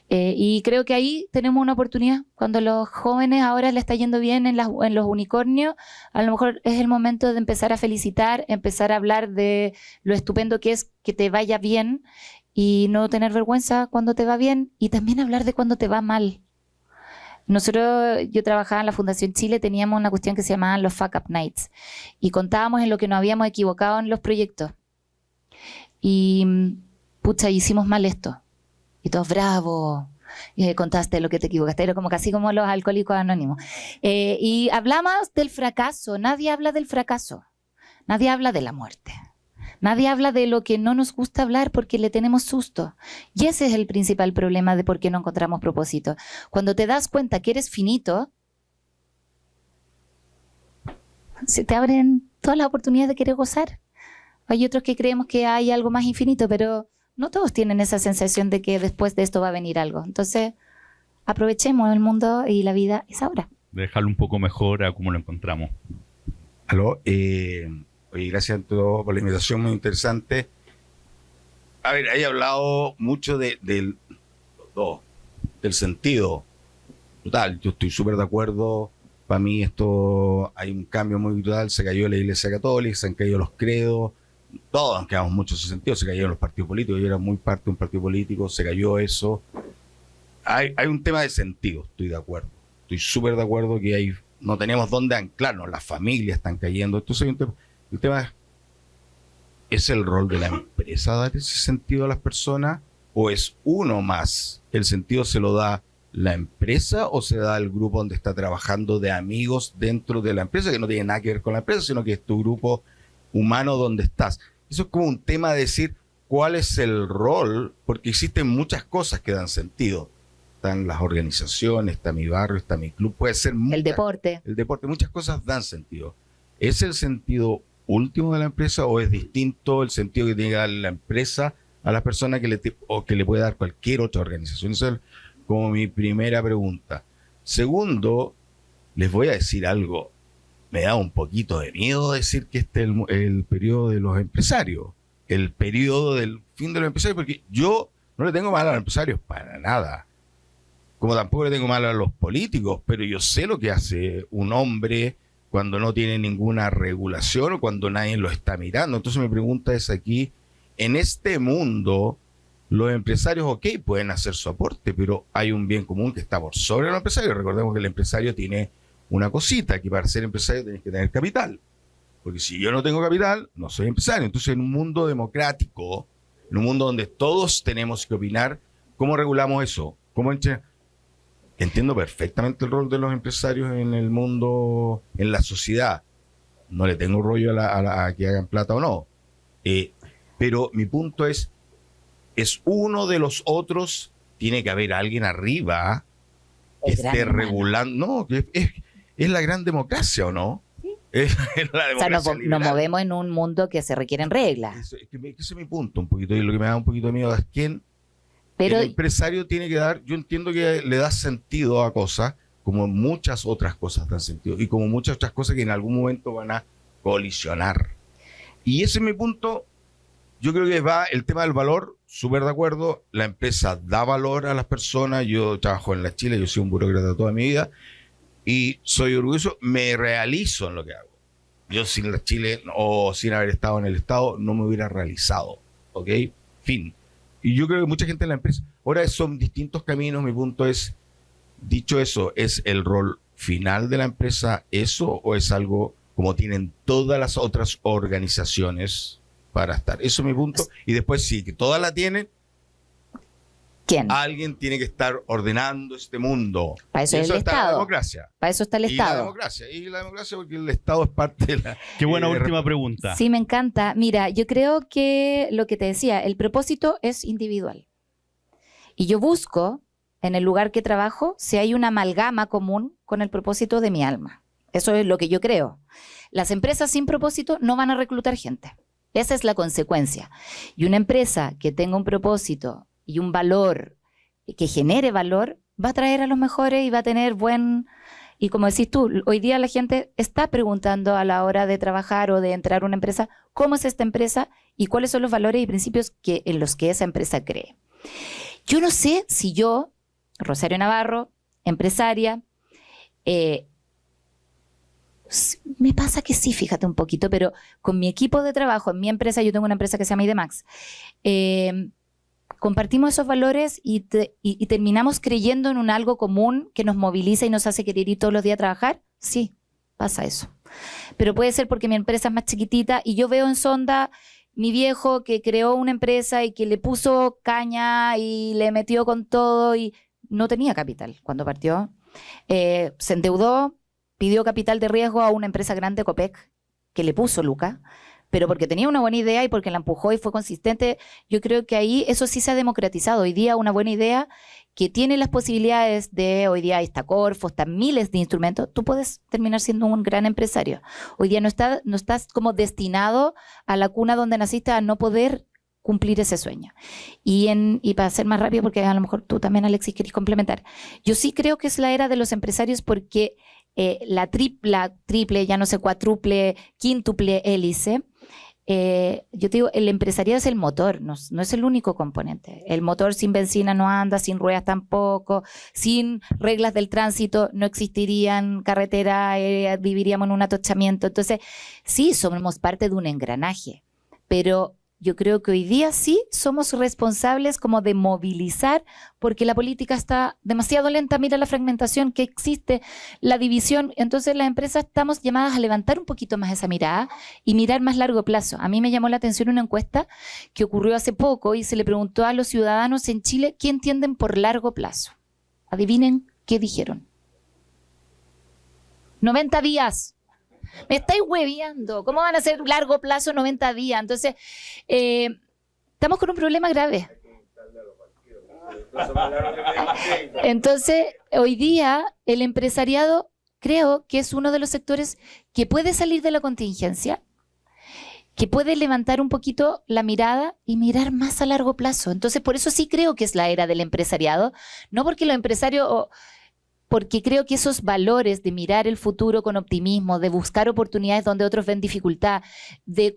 Speaker 3: Y creo que ahí tenemos una oportunidad. Cuando los jóvenes ahora le está yendo bien en los unicornios, a lo mejor es el momento de empezar a felicitar, empezar a hablar de lo estupendo que es que te vaya bien, y no tener vergüenza cuando te va bien, y también hablar de cuando te va mal. Yo trabajaba en la Fundación Chile, teníamos una cuestión que se llamaba los Fuck Up Nights, y contábamos en lo que nos habíamos equivocado en los proyectos. Y, pucha, hicimos mal esto. Y todos, bravo, y contaste lo que te equivocaste. Era como casi como los alcohólicos anónimos. Y hablamos del fracaso. Nadie habla del fracaso. Nadie habla de la muerte. Nadie habla de lo que no nos gusta hablar porque le tenemos susto. Y ese es el principal problema de por qué no encontramos propósito. Cuando te das cuenta que eres finito, se te abren todas las oportunidades de querer gozar. Hay otros que creemos que hay algo más infinito, pero no todos tienen esa sensación de que después de esto va a venir algo. Entonces, aprovechemos el mundo y la vida es ahora.
Speaker 2: Dejarlo un poco mejor a como lo encontramos.
Speaker 9: Aló, oye, gracias a todos por la invitación, muy interesante. A ver, hay hablado mucho del sentido. Total, yo estoy súper de acuerdo. Para mí esto, hay un cambio muy brutal. Se cayó la Iglesia Católica, se han caído los credos. Todos han quedado mucho en ese sentido. Se cayeron los partidos políticos. Yo era muy parte de un partido político. Se cayó eso. Hay un tema de sentido, estoy de acuerdo. Estoy súper de acuerdo que no tenemos dónde anclarnos. Las familias están cayendo. Entonces hay un tema. El tema es el rol de la empresa dar ese sentido a las personas, o es uno más. ¿El sentido se lo da la empresa o se da el grupo donde está trabajando de amigos dentro de la empresa, que no tiene nada que ver con la empresa, sino que es tu grupo humano donde estás? Eso es como un tema de decir cuál es el rol, porque existen muchas cosas que dan sentido. Están las organizaciones, está mi barrio, está mi club, puede ser
Speaker 3: El deporte.
Speaker 9: El deporte, muchas cosas dan sentido. ¿Es el sentido último de la empresa o es distinto el sentido que tiene que dar la empresa a las personas que le puede dar cualquier otra organización? Esa es como mi primera pregunta. Segundo, les voy a decir algo. Me da un poquito de miedo decir que este es el periodo de los empresarios, el periodo del fin de los empresarios, porque yo no le tengo mal a los empresarios para nada, como tampoco le tengo mal a los políticos, pero yo sé lo que hace un hombre cuando no tiene ninguna regulación o cuando nadie lo está mirando. Entonces mi pregunta es aquí, en este mundo, los empresarios, ok, pueden hacer su aporte, pero hay un bien común que está por sobre los empresarios. Recordemos que el empresario tiene una cosita, que para ser empresario tienes que tener capital. Porque si yo no tengo capital, no soy empresario. Entonces, en un mundo democrático, en un mundo donde todos tenemos que opinar, ¿cómo regulamos eso? Entiendo perfectamente el rol de los empresarios en el mundo, en la sociedad. No le tengo rollo a que hagan plata o no. Pero mi punto es uno de los otros, tiene que haber alguien arriba que esté regulando. No, que es la gran democracia, ¿o no?
Speaker 3: Sí.
Speaker 9: Es la
Speaker 3: democracia. O sea, nos movemos en un mundo que se requieren reglas.
Speaker 9: Ese es mi punto un poquito. Y lo que me da un poquito de miedo es quién. Pero el empresario tiene que dar, yo entiendo que le da sentido a cosas, como muchas otras cosas dan sentido, y como muchas otras cosas que en algún momento van a colisionar. Y ese es mi punto. Yo creo que va el tema del valor, súper de acuerdo. La empresa da valor a las personas. Yo trabajo en la Chile, yo soy un burócrata toda mi vida, y soy orgulloso, me realizo en lo que hago. Yo sin la Chile, o sin haber estado en el Estado, no me hubiera realizado. ¿Ok? Fin. Y yo creo que mucha gente en la empresa, ahora son distintos caminos. Mi punto es, dicho eso, ¿es el rol final de la empresa eso o es algo como tienen todas las otras organizaciones para estar? Eso es mi punto. Y después sí, que todas la tienen,
Speaker 3: ¿Quién?
Speaker 9: Alguien tiene que estar ordenando este mundo.
Speaker 3: Para eso
Speaker 9: Y
Speaker 3: es el
Speaker 9: está la
Speaker 3: Estado.
Speaker 9: democracia.
Speaker 3: Para eso está el
Speaker 9: Y la
Speaker 3: Estado.
Speaker 9: democracia. Y la democracia porque el Estado es parte de la...
Speaker 2: Qué buena última pregunta.
Speaker 3: Sí, me encanta. Mira, yo creo que lo que te decía, el propósito es individual. Y yo busco, en el lugar que trabajo, si hay una amalgama común con el propósito de mi alma. Eso es lo que yo creo. Las empresas sin propósito no van a reclutar gente. Esa es la consecuencia. Y una empresa que tenga un propósito y un valor, que genere valor, va a traer a los mejores y va a tener buen... Y como decís tú, hoy día la gente está preguntando a la hora de trabajar o de entrar a una empresa, ¿cómo es esta empresa y cuáles son los valores y principios en los que esa empresa cree? Yo no sé si yo, Rosario Navarro, empresaria, me pasa que sí, fíjate un poquito, pero con mi equipo de trabajo, en mi empresa, yo tengo una empresa que se llama IDEMAX, compartimos esos valores y terminamos creyendo en un algo común que nos moviliza y nos hace querer ir todos los días a trabajar. Sí, pasa eso. Pero puede ser porque mi empresa es más chiquitita y yo veo en Sonda mi viejo que creó una empresa y que le puso caña y le metió con todo y no tenía capital cuando partió. Se endeudó, pidió capital de riesgo a una empresa grande, Copec, que le puso Luca, pero porque tenía una buena idea y porque la empujó y fue consistente. Yo creo que ahí eso sí se ha democratizado. Hoy día una buena idea que tiene las posibilidades de, hoy día está Corfo, están miles de instrumentos, tú puedes terminar siendo un gran empresario. Hoy día no estás como destinado a la cuna donde naciste a no poder cumplir ese sueño. Y para ser más rápido, porque a lo mejor tú también, Alexis, querés complementar. Yo sí creo que es la era de los empresarios porque la triple, ya no sé, cuádruple, quíntuple hélice, yo te digo, el empresariado es el motor, no es el único componente. El motor sin benzina no anda, sin ruedas tampoco, sin reglas del tránsito no existirían carretera, viviríamos en un atochamiento. Entonces, sí, somos parte de un engranaje, pero yo creo que hoy día sí somos responsables como de movilizar porque la política está demasiado lenta. Mira la fragmentación que existe, la división. Entonces las empresas estamos llamadas a levantar un poquito más esa mirada y mirar más largo plazo. A mí me llamó la atención una encuesta que ocurrió hace poco y se le preguntó a los ciudadanos en Chile qué entienden por largo plazo. Adivinen qué dijeron. 90 días. Me estáis hueviando. ¿Cómo van a ser largo plazo 90 días? Entonces, estamos con un problema grave. Entonces, hoy día el empresariado creo que es uno de los sectores que puede salir de la contingencia, que puede levantar un poquito la mirada y mirar más a largo plazo. Entonces, por eso sí creo que es la era del empresariado, no porque los empresarios... porque creo que esos valores de mirar el futuro con optimismo, de buscar oportunidades donde otros ven dificultad, de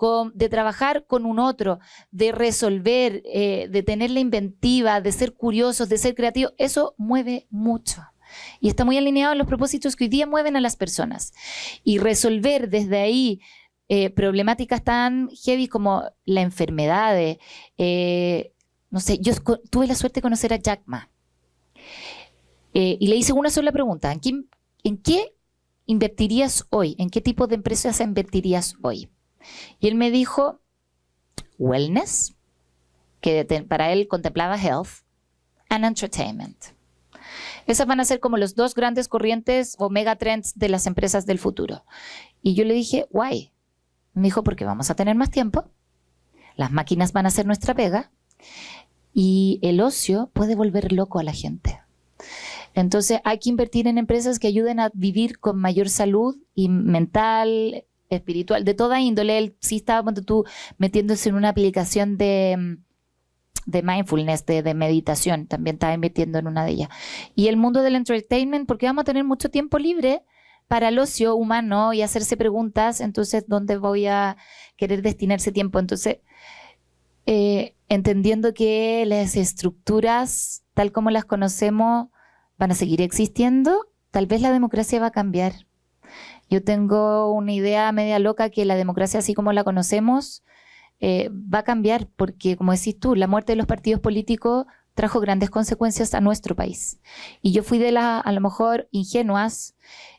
Speaker 3: trabajar con un otro, de resolver, de tener la inventiva, de ser curiosos, de ser creativos, eso mueve mucho. Y está muy alineado a los propósitos que hoy día mueven a las personas. Y resolver desde ahí problemáticas tan heavy como la enfermedad, no sé, yo tuve la suerte de conocer a Jack Ma. Y le hice una sola pregunta. ¿En qué invertirías hoy? ¿En qué tipo de empresas invertirías hoy? Y él me dijo wellness, que para él contemplaba health, and entertainment. Esas van a ser como los dos grandes corrientes o megatrends de las empresas del futuro. Y yo le dije, why? Me dijo, porque vamos a tener más tiempo, las máquinas van a hacer nuestra pega y el ocio puede volver loco a la gente. Entonces hay que invertir en empresas que ayuden a vivir con mayor salud y mental, espiritual, de toda índole. Él sí estaba tú metiéndose en una aplicación de mindfulness, de meditación, también estaba invirtiendo en una de ellas. Y el mundo del entertainment, porque vamos a tener mucho tiempo libre para el ocio humano y hacerse preguntas, entonces, ¿dónde voy a querer destinar ese tiempo? Entonces, entendiendo que las estructuras, tal como las conocemos, van a seguir existiendo, tal vez la democracia va a cambiar. Yo tengo una idea media loca que la democracia, así como la conocemos, va a cambiar, porque, como decís tú, la muerte de los partidos políticos trajo grandes consecuencias a nuestro país. Y yo fui de las, a lo mejor, ingenuas,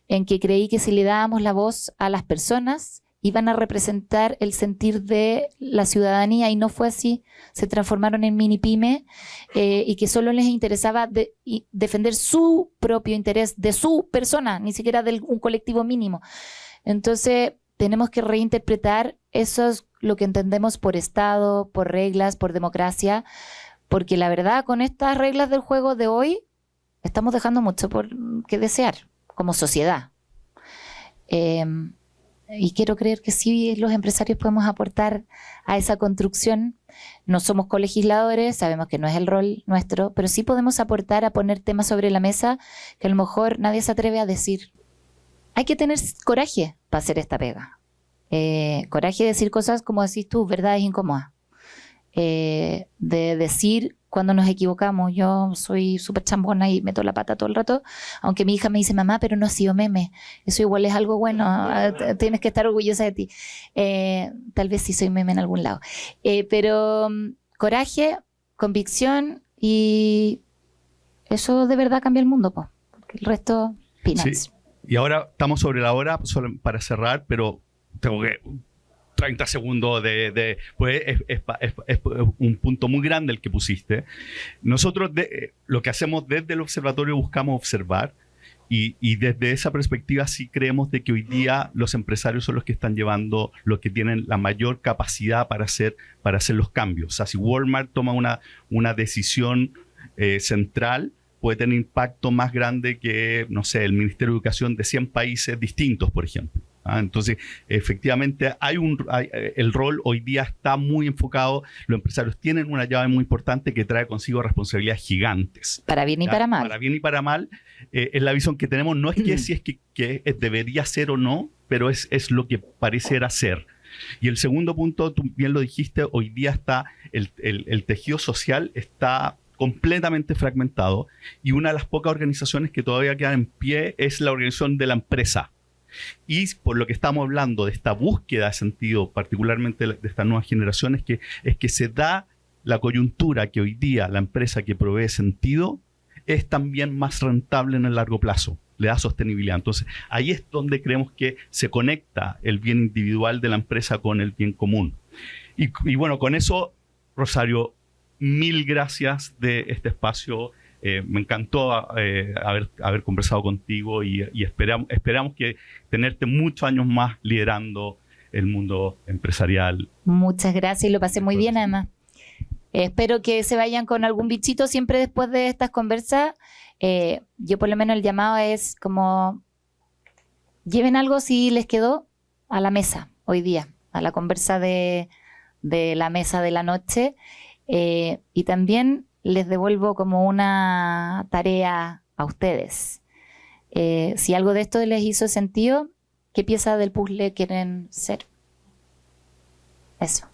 Speaker 3: en que creí que si le dábamos la voz a las personas iban a representar el sentir de la ciudadanía y no fue así. Se transformaron en mini pyme y que solo les interesaba defender su propio interés de su persona, ni siquiera de un colectivo mínimo. Entonces tenemos que reinterpretar eso, es lo que entendemos por Estado, por reglas, por democracia, porque la verdad con estas reglas del juego de hoy estamos dejando mucho por que desear como sociedad. Y quiero creer que sí, los empresarios podemos aportar a esa construcción. No somos colegisladores, sabemos que no es el rol nuestro, pero sí podemos aportar a poner temas sobre la mesa que a lo mejor nadie se atreve a decir. Hay que tener coraje para hacer esta pega. Coraje de decir cosas como decís tú, verdades incómodas. De decir cuando nos equivocamos. Yo soy súper chambona y meto la pata todo el rato, aunque mi hija me dice, mamá, pero no ha sido meme. Eso igual es algo bueno, tienes que estar orgullosa de ti. Tal vez sí soy meme en algún lado. Pero coraje, convicción, y eso de verdad cambia el mundo, po, porque el resto, peanuts.
Speaker 2: Sí. Y ahora estamos sobre la hora, solo para cerrar, pero tengo que 30 segundos pues es un punto muy grande el que pusiste. Nosotros lo que hacemos desde el observatorio buscamos observar y desde esa perspectiva sí creemos de que hoy día los empresarios son los que están llevando, los que tienen la mayor capacidad para hacer los cambios. O sea, si Walmart toma una decisión central, puede tener impacto más grande que, no sé, el Ministerio de Educación de 100 países distintos, por ejemplo. Entonces, efectivamente, el rol hoy día está muy enfocado. Los empresarios tienen una llave muy importante que trae consigo responsabilidades gigantes.
Speaker 3: Para bien y para mal.
Speaker 2: Para bien y para mal. Es la visión que tenemos. No es que si es que debería ser o no, pero es lo que pareciera ser. Y el segundo punto, tú bien lo dijiste, hoy día está el tejido social está completamente fragmentado y una de las pocas organizaciones que todavía quedan en pie es la organización de la empresa. Y por lo que estamos hablando de esta búsqueda de sentido, particularmente de estas nuevas generaciones, es que se da la coyuntura que hoy día la empresa que provee sentido es también más rentable en el largo plazo, le da sostenibilidad. Entonces, ahí es donde creemos que se conecta el bien individual de la empresa con el bien común. Y bueno, con eso, Rosario, mil gracias de este espacio. Me encantó haber conversado contigo y esperamos que tenerte muchos años más liderando el mundo empresarial.
Speaker 3: Muchas gracias y lo pasé muy bien además. Espero que se vayan con algún bichito siempre después de estas conversas. Yo por lo menos el llamado es como lleven algo si les quedó a la mesa hoy día, a la conversa de la mesa de la noche. Y también les devuelvo como una tarea a ustedes. Si algo de esto les hizo sentido, ¿qué pieza del puzzle quieren ser? Eso.